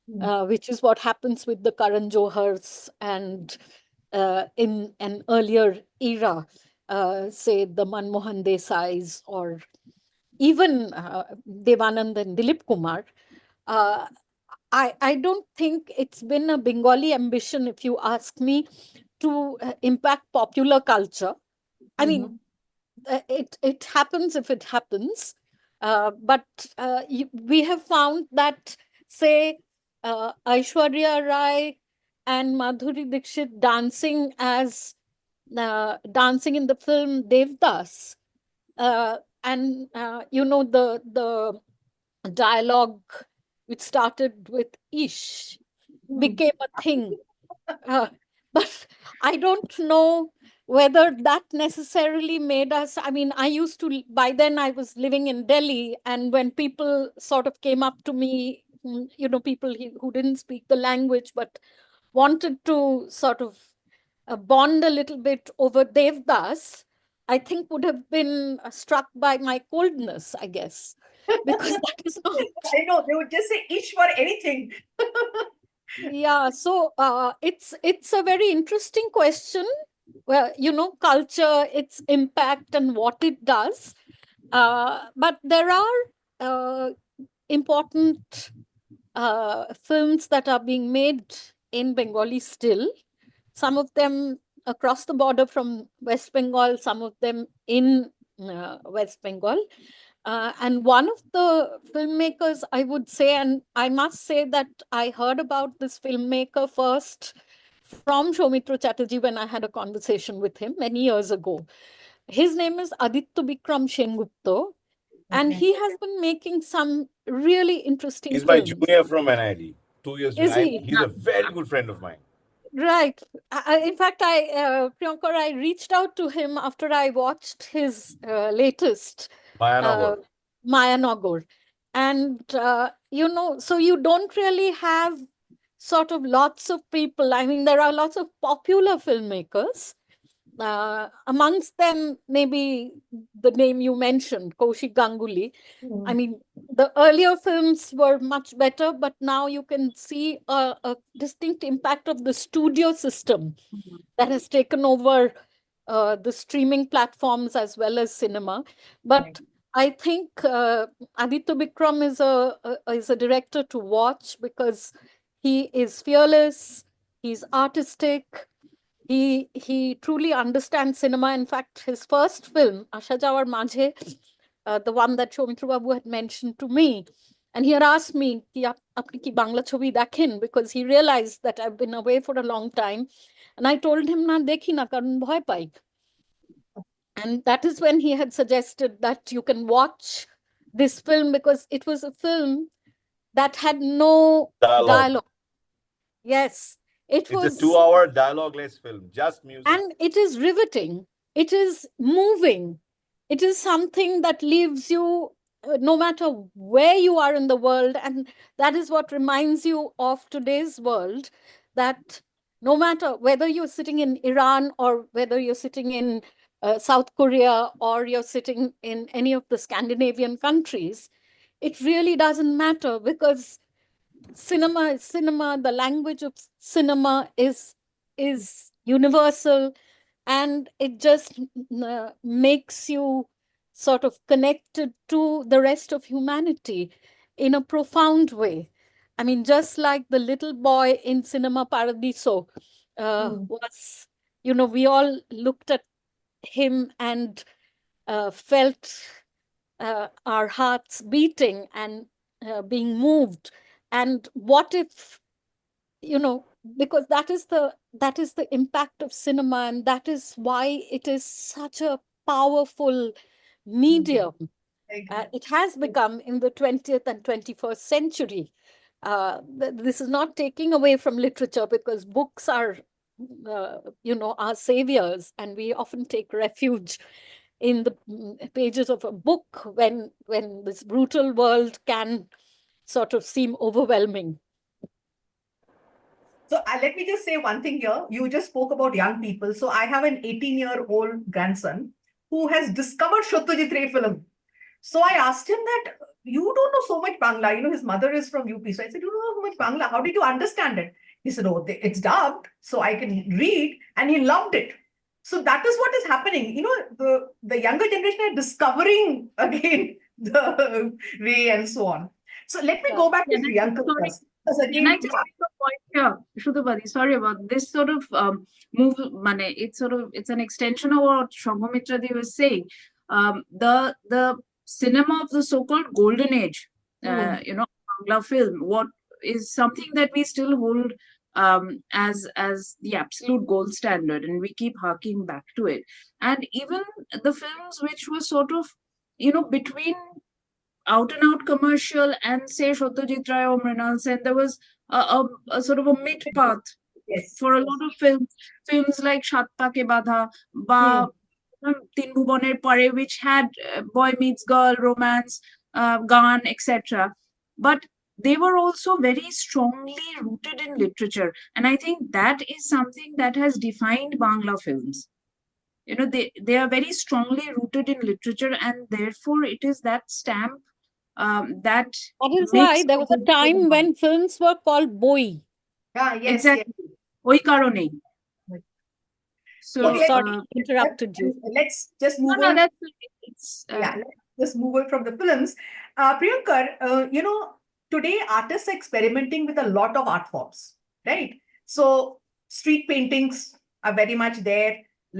which is what happens with the Karan Johars and in an earlier era, say the Manmohan Desais or even Devanand and Dilip Kumar. Uh, I don't think it's been a Bengali ambition, if you ask me, to impact popular culture. I mean, it happens if it happens. But we have found that, say, Aishwarya Rai and Madhuri Dixit dancing in the film Devdas, and the dialogue which started with Ish, became a thing. But I don't know whether that necessarily made us. I mean, I used to, by then I was living in Delhi, and when people sort of came up to me, people who didn't speak the language but wanted to sort of bond a little bit over Devdas, I think would have been struck by my coldness, I guess, because that is not. I know, they would just say ish for anything. Yeah, so it's a very interesting question. Well, culture, its impact and what it does. But there are important films that are being made in Bengali still. Some of them across the border from West Bengal, some of them in West Bengal. And one of the filmmakers, I would say, and I must say that I heard about this filmmaker first from Soumitra Chatterjee when I had a conversation with him many years ago. His name is Aditya Bikram Sengupta, and he has been making some really interesting He's my films. junior from NID, 2 years. Is he? He's a very good friend of mine. Right. In fact, Priyankar, I reached out to him after I watched his latest Mayanagar. Mayanagor. And, so you don't really have sort of lots of people. I mean, there are lots of popular filmmakers. Amongst them, maybe the name you mentioned, Kaushik Ganguly. I mean, the earlier films were much better, but now you can see a distinct impact of the studio system that has taken over the streaming platforms as well as cinema. But I think Aditya Bikram is a director to watch because he is fearless, he's artistic, he truly understands cinema. In fact, his first film, Asha Jawar Majhe, the one that Soumitra Babu had mentioned to me, and he had asked me, ki apni ki Bangla chhobi dekhen, because he realized that I've been away for a long time. And I told him, na dekhi na, karon bhoy pai. And that is when he had suggested that you can watch this film, because it was a film that had no dialogue. Yes, it's a 2-hour dialogue-less film, just music. And it is riveting. It is moving. It is something that leaves you, no matter where you are in the world. And that is what reminds you of today's world, that no matter whether you're sitting in Iran or whether you're sitting in South Korea or you're sitting in any of the Scandinavian countries, it really doesn't matter, because cinema is cinema. The language of cinema is universal, and it just makes you sort of connected to the rest of humanity in a profound way. I mean, just like the little boy in Cinema Paradiso was, we all looked at him and felt our hearts beating and being moved. And what if, because that is the impact of cinema, and that is why it is such a powerful medium. It has become in the 20th and 21st century. This is not taking away from literature, because books are our saviors, and we often take refuge in the pages of a book when this brutal world can sort of seem overwhelming. So let me just say one thing here. You just spoke about young people. So I have an 18-year-old grandson who has discovered Satyajit Ray film. So I asked him that, you don't know so much Bangla. His mother is from UP. So I said, you don't know so much Bangla. How did you understand it? He said, oh, it's dubbed, so I can read. And he loved it. So that is what is happening. The younger generation are discovering again the Ray and so on. So let me go back to Priyankar first. Can I just make a point here, Sutapa? Sorry about this sort of move. It's an extension of what Sanghamitra Devi was saying. The cinema of the so-called golden age, Bangla film, what is something that we still hold as the absolute gold standard, and we keep harking back to it. And even the films which were sort of, between out and out commercial and say Satyajit Ray or Mrinal Sen, there was a sort of a mid path Yes. for a lot of films like Shatpa Ke Badha, Ba Tin Bhubaner Pare, which had boy meets girl, romance, Gaan, etc. But they were also very strongly rooted in literature. And I think that is something that has defined Bangla films. You know, they are very strongly rooted in literature, and therefore it is that stamp that That is makes why there was a time when films were called boi. Yes, exactly ওই কারণেই. yes. So Okay, Sorry, interrupted you. let's just no, move no, on. that's it's Yeah, let's just move on from the films. Priyankar, today artists are experimenting with a lot of art forms, right? So street paintings are very much there.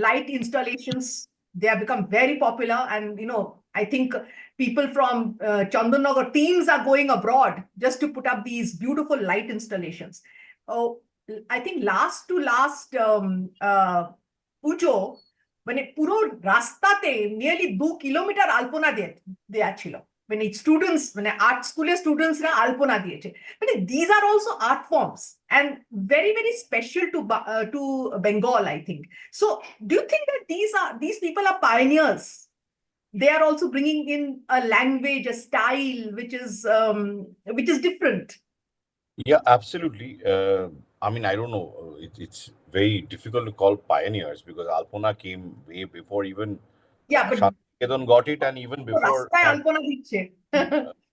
Light installations, they have become very popular. And, I think people from Chandanagar teams are going abroad just to put up these beautiful light installations. Oh, I think last to last Pujo, মানে পুরো রাস্তাতে nearly 2 kilometre আলপনা দেয়া ছিল, মানে students, মানে art স্কুলের স্টুডেন্টসরা আলপনা দিয়েছে। মানে these are also art forms and very very special to Bengal, I think. So do you think that these people are pioneers? They are also bringing in a language, a style which is different. Yeah, absolutely. I mean, I don't know. It's very difficult to call pioneers because Alpona came way before even Yeah, but Shantikedon got it, and even before রাস্তায় that. আলপনা দিচ্ছে।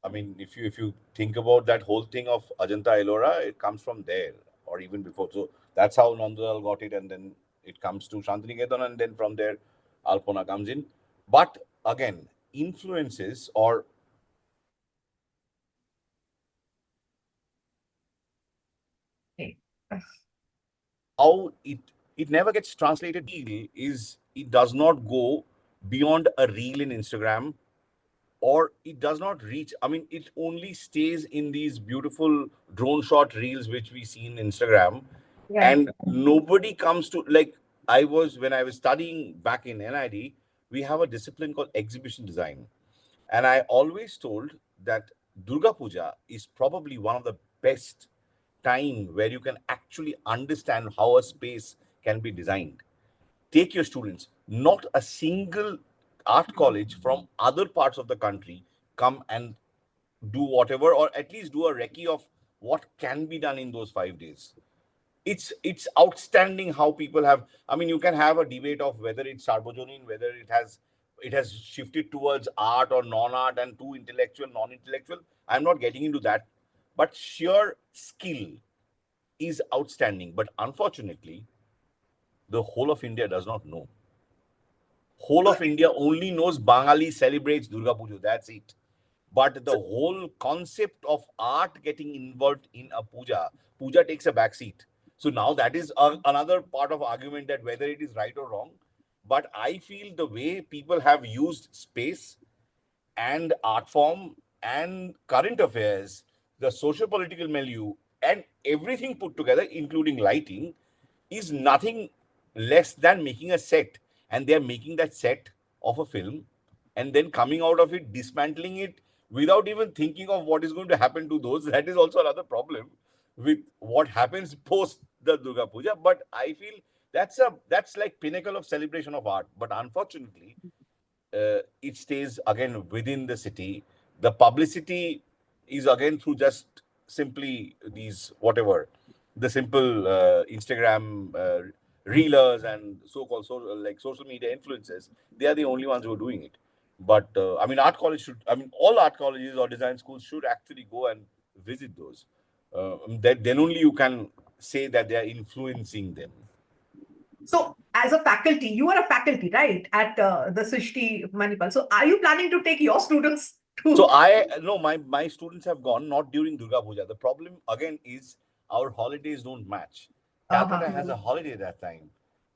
I mean, if you think about that whole thing of Ajanta Ellora, it comes from there or even before. So that's how Nandalal got it, and then it comes to Shantiniketan, and then from there, Alpona comes in. But again, influences or Okay. how it never gets translated is it does not go beyond a reel in Instagram, or it does not reach. I mean, it only stays in these beautiful drone shot reels which we see in Instagram, Yeah. and nobody comes to, like, when I was studying back in NID, we have a discipline called exhibition design, and I always told that Durga Puja is probably one of the best time where you can actually understand how a space can be designed. Take your students, not a single art college from other parts of the country come and do whatever, or at least do a recce of what can be done in those 5 days. It's outstanding how people have. I mean, you can have a debate of whether it's Sarbojonin, whether it has shifted towards art or non-art and too intellectual, non-intellectual. I'm not getting into that, but sheer skill is outstanding. But unfortunately, the whole of India does not know. Whole of India only knows Bangali celebrates Durga Puja. That's it. But the whole concept of art getting involved in a puja takes a backseat. So now that is another part of argument, that whether it is right or wrong. But I feel the way people have used space and art form and current affairs, the social political milieu, and everything put together, including lighting, is nothing less than making a set. And they're making that set of a film and then coming out of it, dismantling it without even thinking of what is going to happen to those. That is also another problem with what happens post the Durga Puja. But I feel that's like pinnacle of celebration of art. But unfortunately, it stays again within the city. The publicity is again through just simply these whatever the simple Instagram reelers and so-called like social media influencers. They are the only ones who are doing it. But I mean, all art colleges or design schools should actually go and visit those. Then only you can say that they are influencing them. So, as a faculty, you are a faculty, right, at the Srishti Manipal. So, are you planning to take your students to? So my students have gone not during Durga Puja. The problem again is our holidays don't match. Calcutta has a holiday that time.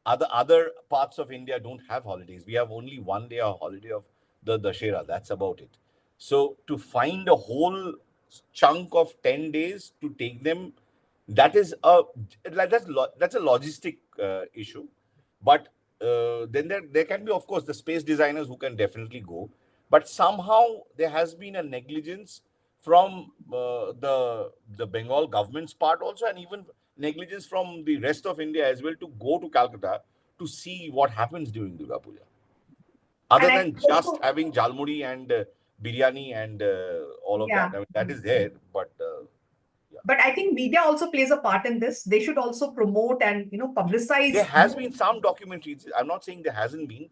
Other parts of India don't have holidays. We have only one day a holiday of the Dashera. That's about it. So to find a whole chunk of 10 days to take them, that is that's a logistic issue. But then there can be, of course, the space designers who can definitely go. but somehow there has been a negligence from the Bengal government's part also, and even negligence from the rest of India as well, to go to Calcutta to see what happens during Durga Puja. Other And I than think just also, having jalmuri and biryani and all of that. yeah. I mean, that is there, but But I think media also plays a part in this. They should also promote and there publicize. has been some documentaries. I'm not saying there hasn't been,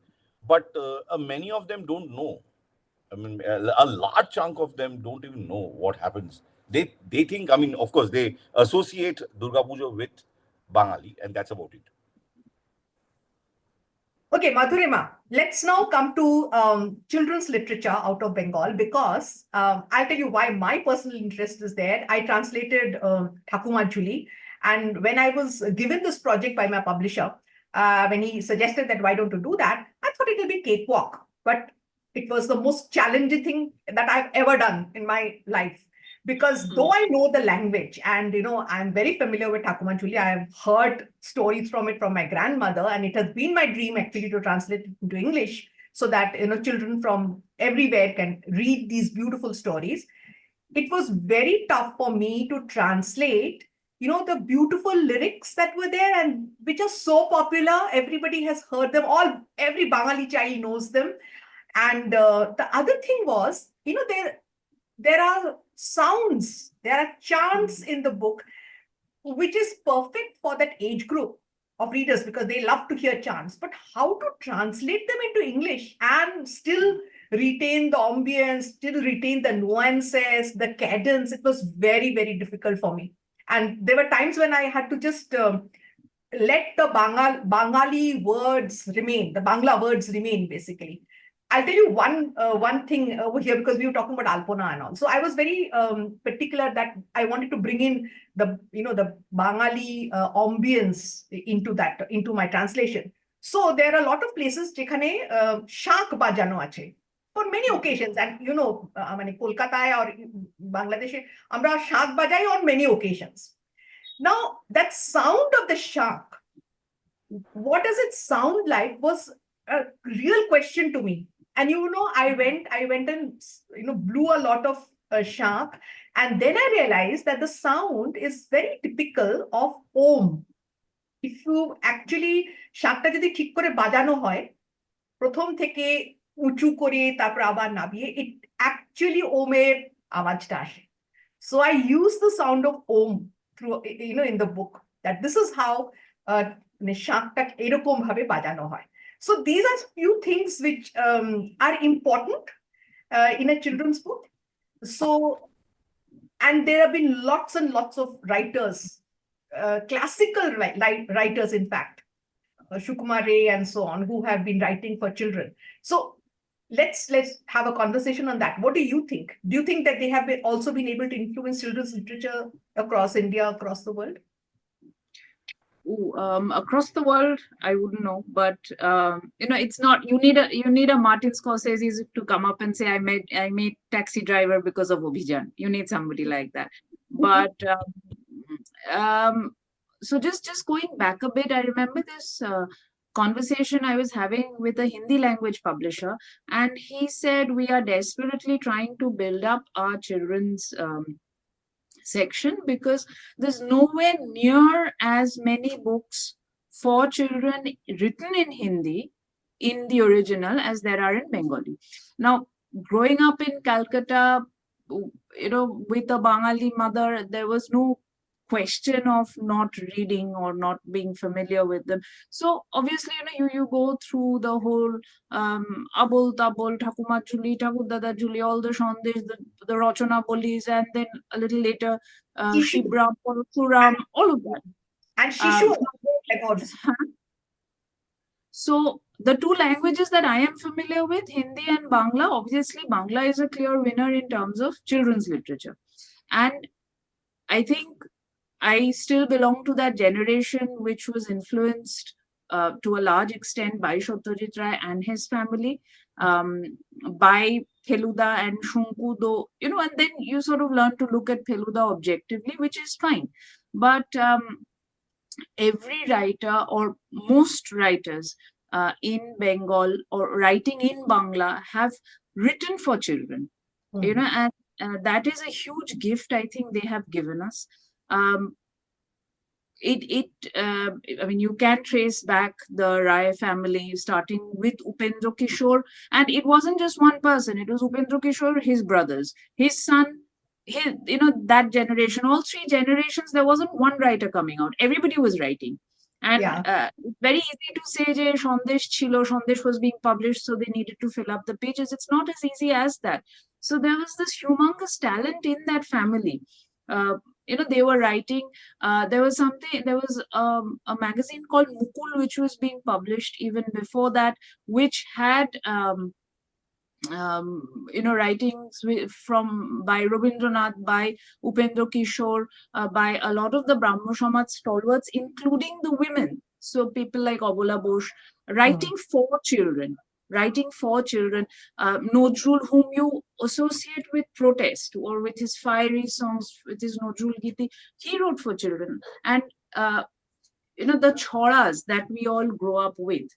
but many of them don't know. I mean, a large chunk of them don't even know what happens. They think, I mean, of course, they associate Durga Puja with Bangali, and that's about it. Okay, Madhurima, let's now come to children's literature out of Bengal, because I'll tell you why my personal interest is there. I translated ঠাকুমার ঝুলি, and when I was given this project by my publisher, when he suggested that why don't you do that, I thought it will be cakewalk, but it was the most challenging thing that I've ever done in my life. Because though I know the language and I'm very familiar with ঠাকুমার ঝুলি, I have heard stories from it from my grandmother, and it has been my dream actually to translate it into English so that children from everywhere can read these beautiful stories. It was very tough for me to translate the beautiful lyrics that were there, and which are so popular. Everybody has heard them, every Bengali child knows them. And the other thing was, there are sounds, there are chants in the book, which is perfect for that age group of readers because they love to hear chants. But how to translate them into English and still retain the ambience, still retain the nuances, the cadence, it was very, very difficult for me. And there were times when I had to just let the Bengali words remain, the Bangla words remain, basically. I'll tell you one thing over here, because we were talking about Alpona and all. So I was very particular that I wanted to bring in the Bengali ambience into my translation. So there are a lot of places যেখানে শাঁখ বাজানো আছে for many occasions, and মানে কলকাতায় or বাংলাদেশে আমরা শাঁখ বাজাই on many occasions. Now that sound of the শাঁখ, what does it sound like, was a real question to me. And I went and blew a lot of shark, and then I realized that the sound is very typical of Om. If you actually শাঁখটা যদি ঠিক করে বাজানো হয় প্রথম থেকে উঁচু করে তারপর আবার নামিয়ে, it actually ওমের আওয়াজটা আসে. So I use the sound of Om through in the book, that this is how শাঁখটা এরকম ভাবে বাজানো হয়. So these are few things which are important in a children's book. So, and there have been lots and lots of writers, classical writers, in fact, Sukumar Ray and so on, who have been writing for children. So let's have a conversation on that. What do you think? Do you think that they have also been able to influence children's literature across India, across the world? Across the world, I wouldn't know, but it's not. You need a Martin Scorsese to come up and say, I made Taxi Driver because of Abhijan. You need somebody like that. But so just going back a bit, I remember this conversation I was having with a Hindi language publisher, and he said we are desperately trying to build up our children's section because there's nowhere near as many books for children written in Hindi in the original as there are in Bengali. Now, growing up in Calcutta, with a Bengali mother, there was no question of not reading or not being familiar with them. So obviously, you go through the whole Abul Tabul, ঠাকুমার ঝুলি, ঠাকুর দাদার ঝুলি, all the Shandesh, the Rachana Bolis, and then a little later Shibram, Suram, all of that. And Shishu. So the two languages that I am familiar with, Hindi and Bangla, obviously Bangla is a clear winner in terms of children's literature. And I think I still belong to that generation which was influenced to a large extent by Satyajit Ray and his family, by Feluda and Shunku, though, and then you sort of learn to look at Feluda objectively, which is fine. But every writer, or most writers in Bengal or writing in Bangla, have written for children, you know, and that is a huge gift I think they have given us. I mean, you can trace back the Rai family starting with Upendra Kishore, and it wasn't just one person. It was Upendra Kishore, his brothers, his son, his, you know, that generation, all three generations. There wasn't one writer coming out. Everybody was writing, and it's very easy to say, "Je Sandesh chilo, Sandesh was being published, so they needed to fill up the pages." It's not as easy as that. So there was this humongous talent in that family. You know, they were writing. There was a magazine called Mukul, which was being published even before that, which had you know, writings from by Rabindranath, by Upendra Kishore, by a lot of the Brahmo Samaj stalwarts, including the women. So people like Abola Bose, writing for children. Writing for children. Nojrul, whom you associate with protest or with his fiery songs, with his Nojrul Giti, he wrote for children. And you know, the choras that we all grow up with.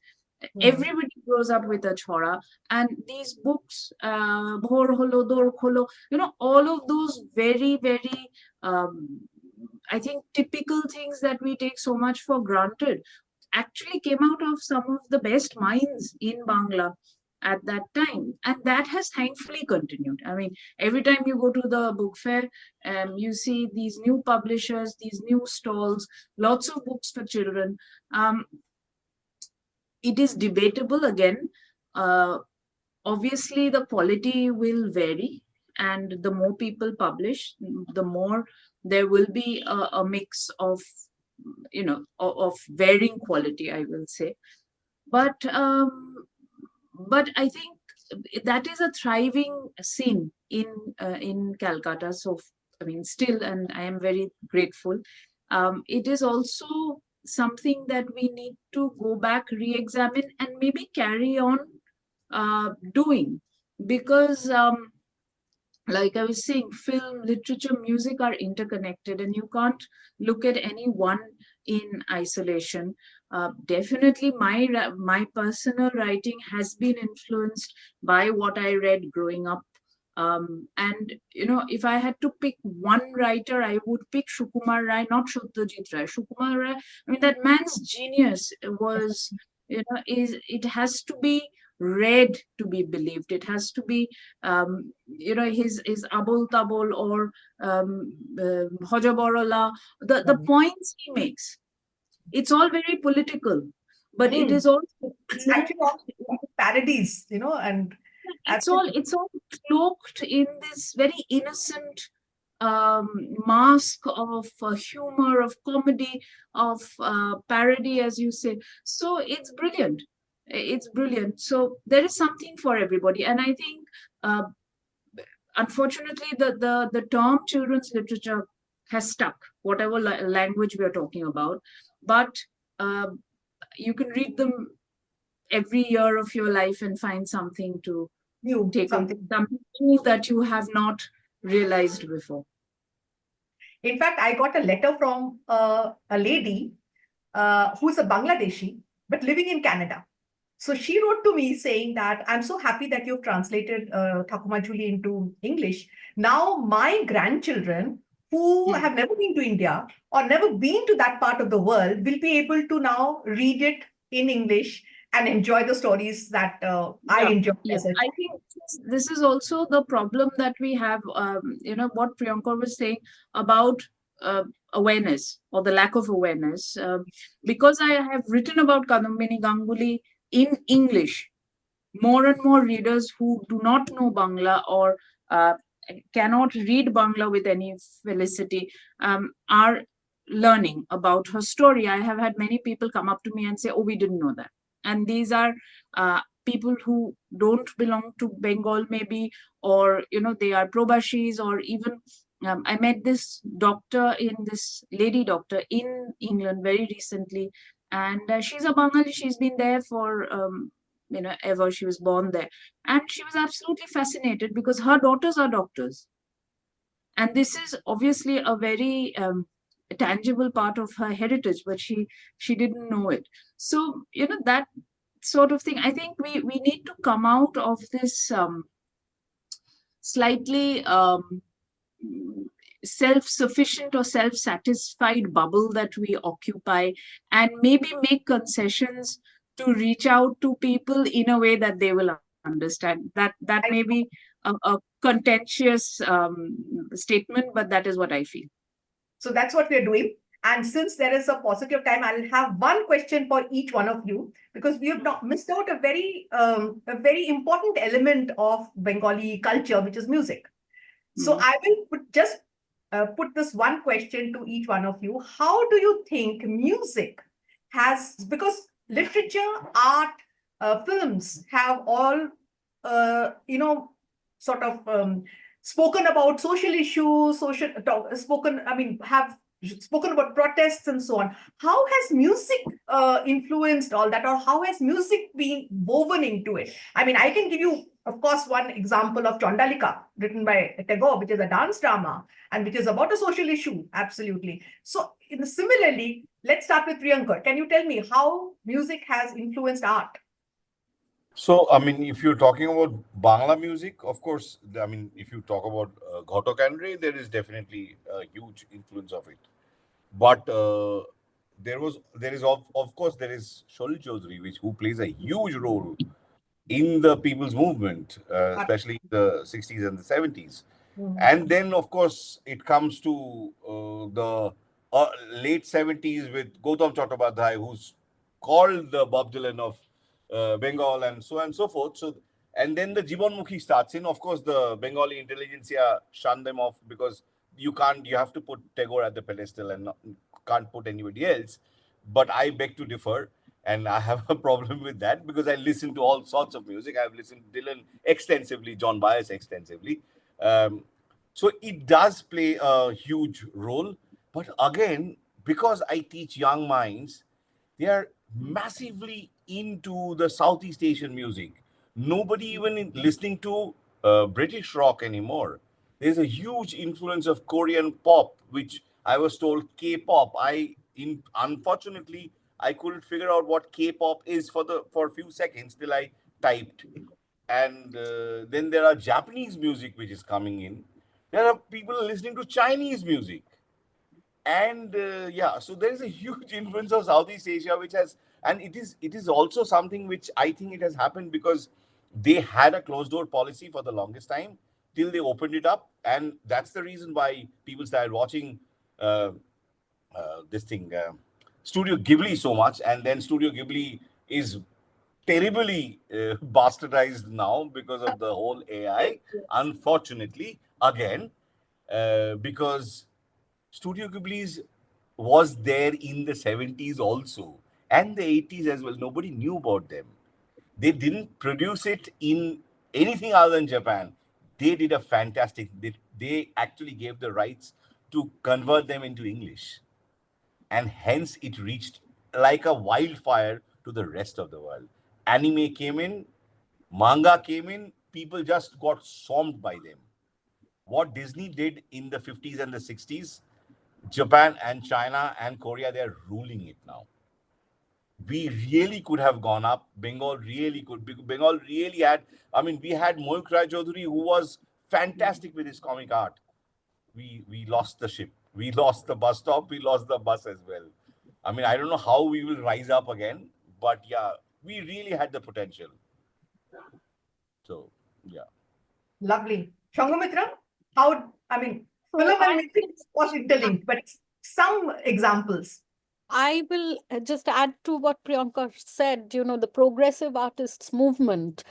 Everybody grows up with a chora, and these books, Bhor Holo, Dor Holo, you know, all of those very, very, I think, typical things that we take so much for granted actually came out of some of the best minds in Bangla at that time, and that has thankfully continued. I mean, every time you go to the book fair, you see these new publishers, these new stalls, lots of books for children. It is debatable again. Obviously, the quality will vary, and the more people publish, the more there will be a mix of, you know, of varying quality, I will say. But I think that is a thriving scene in Calcutta. So I mean, still, and I am very grateful. It is also something that we need to go back, re-examine, and maybe carry on doing, because like I was saying, film, literature, music are interconnected, and you can't look at any one in isolation. Definitely, my personal writing has been influenced by what I read growing up. And you know, if I had to pick one writer, I would pick Sukumar Rai, not Satyajit Ray. Sukumar Rai, I mean, that man's genius was, you know, it has to be read to be believed. It has to be, you know, his Abul Tabul or Hojaborola, the points he makes. It's all very political, but it is also actually parodies, you know, and it's all cloaked in this very innocent mask of humor, of comedy, of parody, as you say. So it's brilliant. It's brilliant. So there is something for everybody, and I think, unfortunately, the term children's literature has stuck, whatever language we are talking about. But you can read them every year of your life and find something to take something new that you have not realized before. In fact, I got a letter from a lady who's a Bangladeshi, but living in Canada. So she wrote to me saying that, I'm so happy that you've translated Thakuma Juli into English. Now my grandchildren who have never been to India or never been to that part of the world will be able to now read it in English and enjoy the stories that I enjoy. Yes, I think this is also the problem that we have, you know, what Priyankar was saying about awareness or the lack of awareness. Because I have written about Kadambini Ganguly in English, more and more readers who do not know Bangla or cannot read Bangla with any felicity are learning about her story. I have had many people come up to me and say, oh, we didn't know that. And these are people who don't belong to Bengal, maybe, or, you know, they are probashis, or even I met this lady doctor in England very recently, and she's a Bengali. She's been there for, you know, ever. She was born there. And she was absolutely fascinated because her daughters are doctors. And this is obviously a very tangible part of her heritage, but she didn't know it. So, you know, that sort of thing, I think we need to come out of this slightly self-sufficient or self-satisfied bubble that we occupy, and maybe make concessions to reach out to people in a way that they will understand. That may I, be a contentious statement, but that is what I feel. so that's what we're doing. And since there is a positive time, I'll have one question for each one of you, because we have not missed out a very important element of Bengali culture, which is music. So I will put this one question to each one of you. How do you think music has, because literature, art, films have all, sort of spoken about social issues, have spoken about protests and so on. How has music influenced all that, or how has music been woven into it? I mean, I can give you, of course, one example of Chandalika, written by Tagore, which is a dance drama and which is about a social issue. Absolutely. So, similarly, let's start with Priyankar. Can you tell me how music has influenced art? So, I mean, if you're talking about Bangla music, of course, I mean, if you talk about Ghatak and Ray, there is definitely a huge influence of it. But there is, of course, there is Sholil Chaudhary, who plays a huge role in the people's movement, especially in the 60s and the 70s. And then, of course, it comes to the late 70s with Gautam Chattopadhyay, who's called the Bob Dylan of Bengal, and so on and so forth. So, and then the Jibonmukhi starts in. Of course, the Bengali intelligentsia shun them off because you have to put Tagore at the pedestal and can't put anybody else. But I beg to differ. And I have a problem with that because I listen to all sorts of music. I've listened to Dylan extensively, John Baez extensively. Um, so it does play a huge role. But again, because I teach young minds, they are massively into the Southeast Asian music. Nobody even listening to British rock anymore. There's a huge influence of Korean pop, which I was told K-pop. Unfortunately, I couldn't figure out what K-pop is for a few seconds till I typed. And then there are Japanese music which is coming in. There are people listening to Chinese music. And yeah, so there is a huge influence of Southeast Asia, which has, and it is also something which I think it has happened because they had a closed door policy for the longest time till they opened it up, and that's the reason why people started watching uh, this thing, Studio Ghibli so much, and then Studio Ghibli is terribly bastardized now because of the whole AI. Unfortunately, again, because Studio Ghibli's was there in the 70s also and the 80s as well. Nobody knew about them. They didn't produce it in anything other than Japan. They did a fantastic, they actually gave the rights to convert them into English. And hence it reached like a wildfire to the rest of the world. Anime came in, manga came in, people just got swamped by them. What Disney did in the 50s and the 60s, Japan and China and Korea, they're ruling it now. We really could have gone up. Bengal really could. Bengal really had, I mean, we had Moik Rai Chaudhary, who was fantastic with his comic art. We lost the ship. We lost the bus stop. We lost the bus as well. I mean, I don't know how we will rise up again, but yeah, we really had the potential. So, yeah. Lovely. Sanghamitra, how, I mean, film and music was interlinked, but some examples. I will just add to what Priyankar said. You know, the progressive artists movement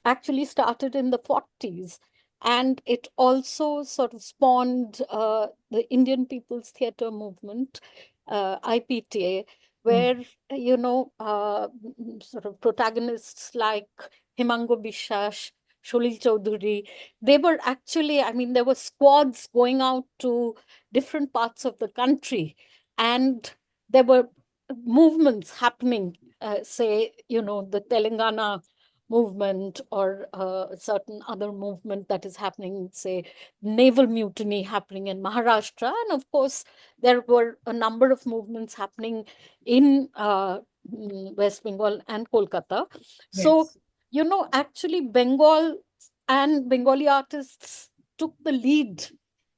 actually started in the 40s, and it also sort of spawned the Indian People's Theatre Movement, IPTA, where, sort of protagonists like Himango Bishwas, Sholil Chaudhary, they were actually, I mean, there were squads going out to different parts of the country, and there were movements happening, say, the Telangana movement, or a certain other movement that is happening, say, naval mutiny happening in Maharashtra. And of course, there were a number of movements happening in West Bengal and Kolkata. So, Yes. actually, Bengal and Bengali artists took the lead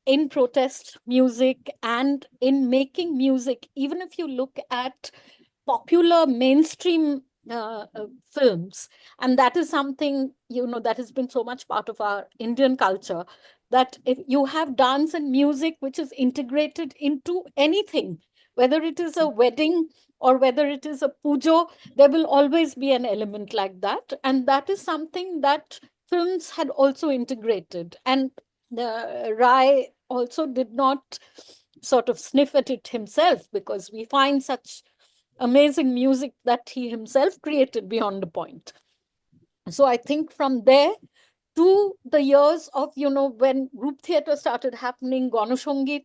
in protest music and in making music. Even if you look at popular mainstream films, and that is something, that has been so much part of our Indian culture, that if you have dance and music which is integrated into anything, whether it is a wedding or whether it is a pujo, there will always be an element like that. And that is something that films had also integrated. And Rai also did not sort of sniff at it himself, because we find such amazing music that he himself created beyond a point. So I think from there to the years of, when group theater started happening, Ganashangit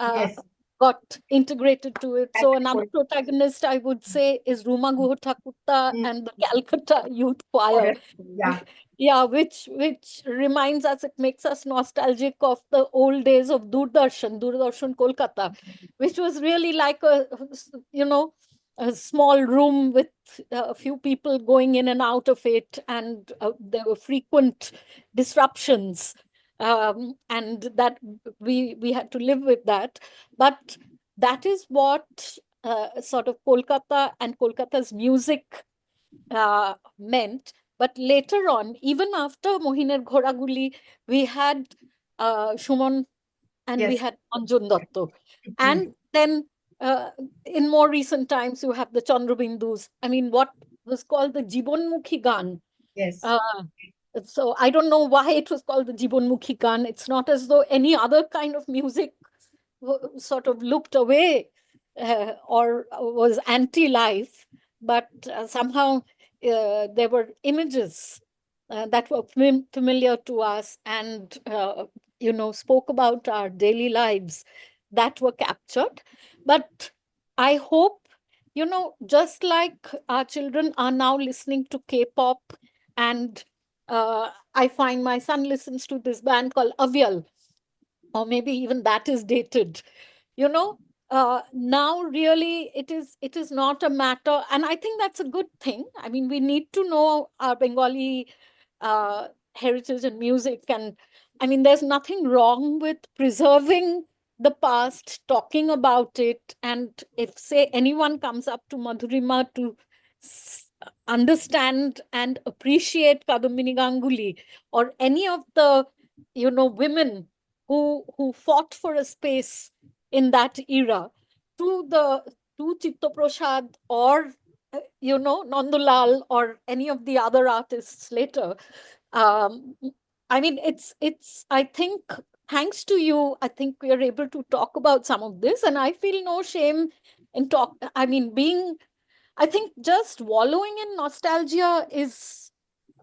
Yes. got integrated to it. So At another point. protagonist, I would say, is Ruma Guhotakutta Mm. and the Calcutta Youth Choir. Yeah. Yeah, which reminds us, it makes us nostalgic of the old days of Doordarshan Kolkata, which was really like a small room with a few people going in and out of it, and there were frequent disruptions, and that we had to live with that. But that is what sort of Kolkata and Kolkata's music meant. But later on, even after Mohiner Ghoraguli, we had Shumon and we Yes. had Anjan Datto. Mm. And then in more recent times, you have the Chandrabindus. I mean, what was called the Jibonmukhi Gan. Yes. So I don't know why it was called the Jibonmukhi Gan. It's not as though any other kind of music sort of looked away or was anti-life, but somehow there were images that were familiar to us, and spoke about our daily lives, that were captured. But I hope, just like our children are now listening to K-pop, and I find my son listens to this band called Avyal, or maybe even that is dated, you know now really it is not a matter, and I think that's a good thing. I mean, we need to know our Bengali heritage and music, and I mean, there's nothing wrong with preserving the past, talking about it. And if, say, anyone comes up to Madhurima to understand and appreciate Kadambini Ganguly, or any of the women who fought for a space in that era, to Chitta Prasad, or Nandulal, or any of the other artists later. um, I mean, it's I think, thanks to you, I think we are able to talk about some of this, and I feel no shame in talk. I mean, I think just wallowing in nostalgia is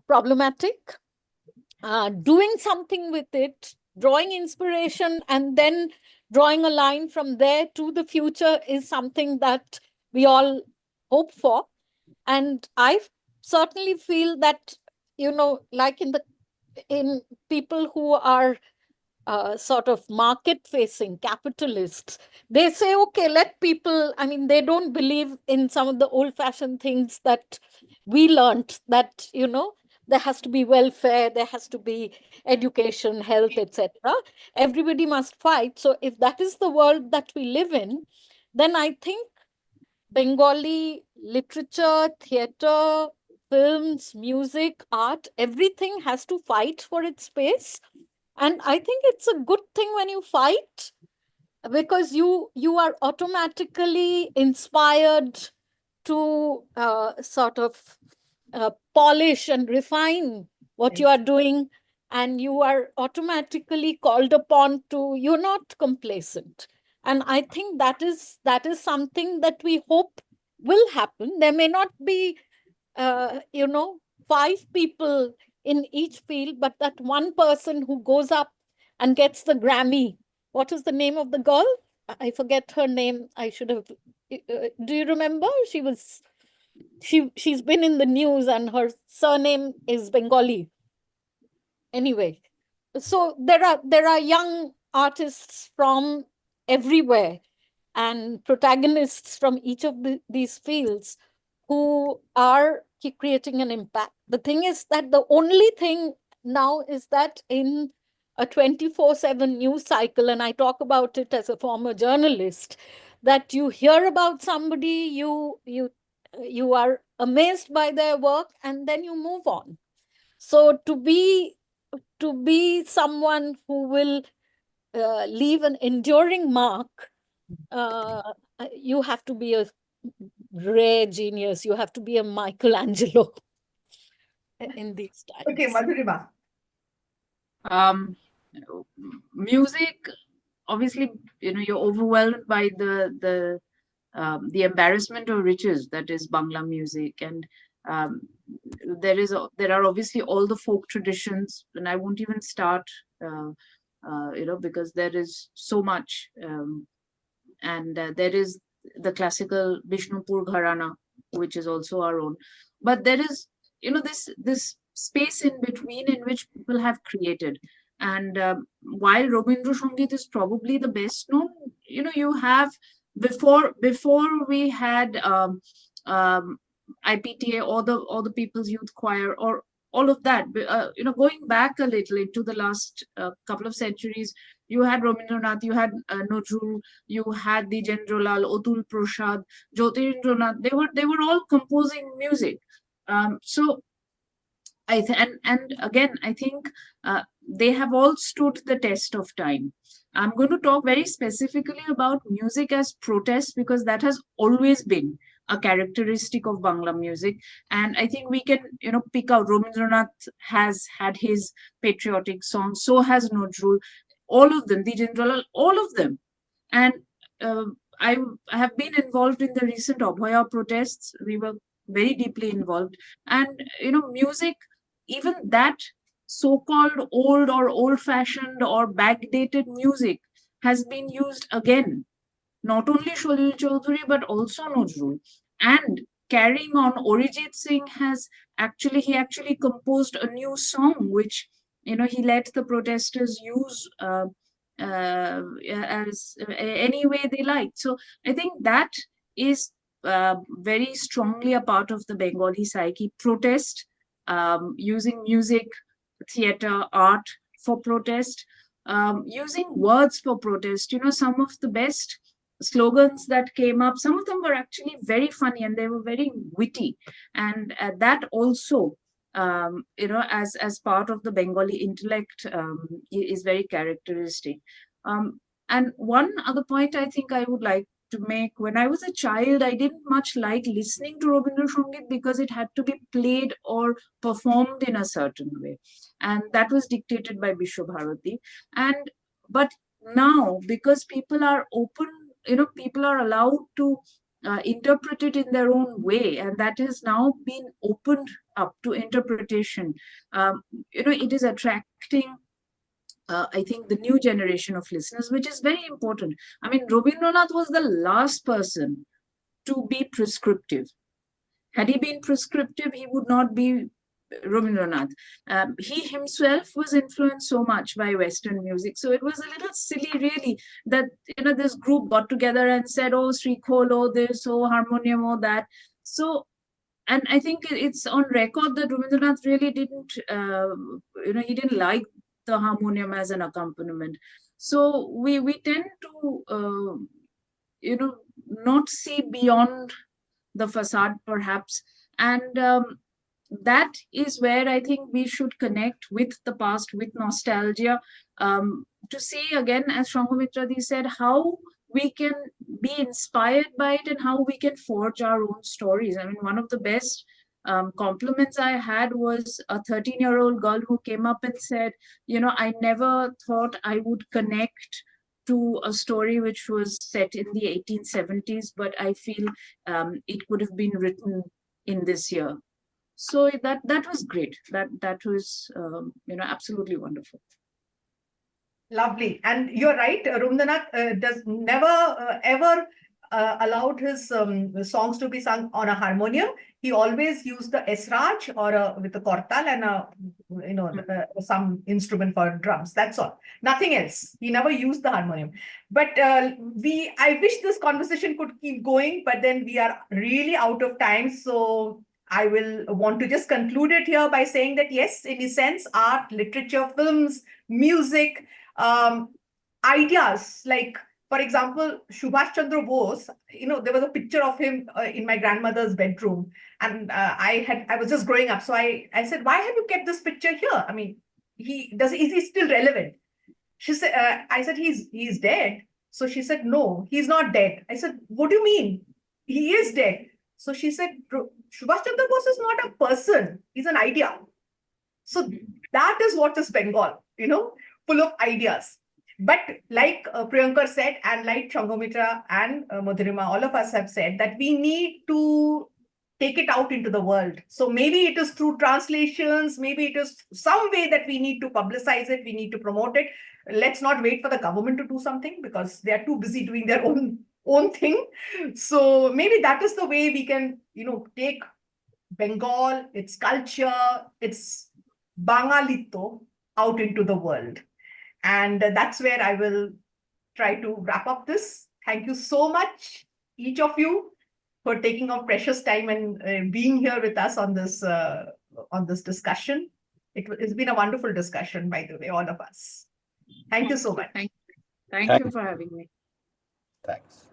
problematic. Doing something with it, drawing inspiration, and then drawing a line from there to the future is something that we all hope for. And I certainly feel that, like in people who are sort of market facing capitalists, they say, okay, let people, I mean, they don't believe in some of the old fashioned things that we learned, that there has to be welfare, there has to be education, health, etc. Everybody must fight. So if that is the world that we live in, then I think Bengali literature, theater, films, music, art, everything has to fight for its space. And I think it's a good thing when you fight, because you are automatically inspired to sort of polish and refine what you are doing, and you are automatically called upon to, you're not complacent. And I think that is something that we hope will happen. There may not be uh, you know 5 people in each field, but that one person who goes up and gets the Grammy. What is the name of the girl? I forget her name. I should have. Do you remember? She's been in the news, and her surname is Bengali. Anyway, so there are young artists from everywhere, and protagonists from each of these fields who are creating an impact. The thing is that the only thing now is that in a 24/7 news cycle, and I talk about it as a former journalist, that you hear about somebody, you are amazed by their work, and then you move on. So to be someone who will leave an enduring mark, you have to be a rare genius. You have to be a Michelangelo in these times. Okay, Madhurima. Music, obviously, you're overwhelmed by the embarrassment of riches that is Bangla music, and there are obviously all the folk traditions, and I won't even start, because there is so much, and there is the classical Bishnupur Gharana, which is also our own, but there is this space in between in which people have created. And while Robindra Sangeet is probably the best known, you have before we had IPTA or the People's Youth Choir or all of that, going back a little into the last couple of centuries, you had Rabindranath, you had Nazrul, you had the Jendralal, Atul Prasad, Jyotirindranath. They were all composing music. So and again, I think they have all stood the test of time. I'm going to talk very specifically about music as protest, because that has always been a characteristic of Bangla music. And I think we can, pick out Rabindranath has had his patriotic songs, so has Nazrul, all of them, the Jendralal, all of them. And I have been involved in the recent Abhaya protests. We were very deeply involved. And, music, even that so-called old or old-fashioned or backdated music has been used again. Not only Shalil Chaudhary, but also Nazrul. And carrying on, Arijit Singh he actually composed a new song, which, he let the protesters use as any way they liked. So I think that is very strongly a part of the Bengali psyche, protest, using music, theater, art for protest, using words for protest. Some of the best slogans that came up, some of them were actually very funny and they were very witty, and that also as part of the Bengali intellect is very characteristic. And one other point I think I would like to make, when I was a child, I didn't much like listening to Rabindra Sangeet because it had to be played or performed in a certain way, and that was dictated by Bishwabharati. But now, because people are open, people are allowed to interpret it in their own way, and that has now been opened up to interpretation. It is attracting I think the new generation of listeners, which is very important. I mean, Rabindranath was the last person to be prescriptive. Had he been prescriptive, he would not be Rabindranath. He himself was influenced so much by Western music. So it was a little silly, really, that this group got together and said, oh, Sri Kholo, this, oh, harmonium, oh, that. So, and I think it's on record that Rabindranath really didn't, he didn't like the harmonium as an accompaniment. So we tend to, not see beyond the facade, perhaps. And that is where I think we should connect with the past, with nostalgia, to see again, as Sanghamitra said, how we can be inspired by it and how we can forge our own stories. I mean, one of the best compliments I had was a 13-year-old girl who came up and said, I never thought I would connect to a story which was set in the 1870s, but I feel it could have been written in this year. So that was great. That was absolutely wonderful. Lovely. And you're right, Rabindranath does never ever allowed his songs to be sung on a harmonium. He always used the esraj or with a kortal and some instrument for drums. That's all. Nothing else. He never used the harmonium. But I wish this conversation could keep going, but then we are really out of time. So I will want to just conclude it here by saying that, yes, in a sense, art, literature, films, music, ideas like, for example, Subhash Chandra Bose, there was a picture of him in my grandmother's bedroom. And I was just growing up. So I said, why have you kept this picture here? I mean, is he still relevant? She said, I said, he's dead. So she said, no, he's not dead. I said, what do you mean? He is dead. So she said, Subhash Chandra Bose is not a person. He's an idea. So that is what is Bengal, full of ideas. But like Priyankar said, and like Sanghamitra and Madhurima, all of us have said that we need to take it out into the world. So maybe it is through translations, maybe it is some way that we need to publicize it, we need to promote it. Let's not wait for the government to do something because they are too busy doing their own thing. So maybe that is the way we can, take Bengal, its culture, its Bangalito out into the world. And that's where I will try to wrap up this. Thank you so much, each of you, for taking our precious time and being here with us on this discussion. It's been a wonderful discussion, by the way, all of us. Thank you so much. Thank you for having me. Thanks.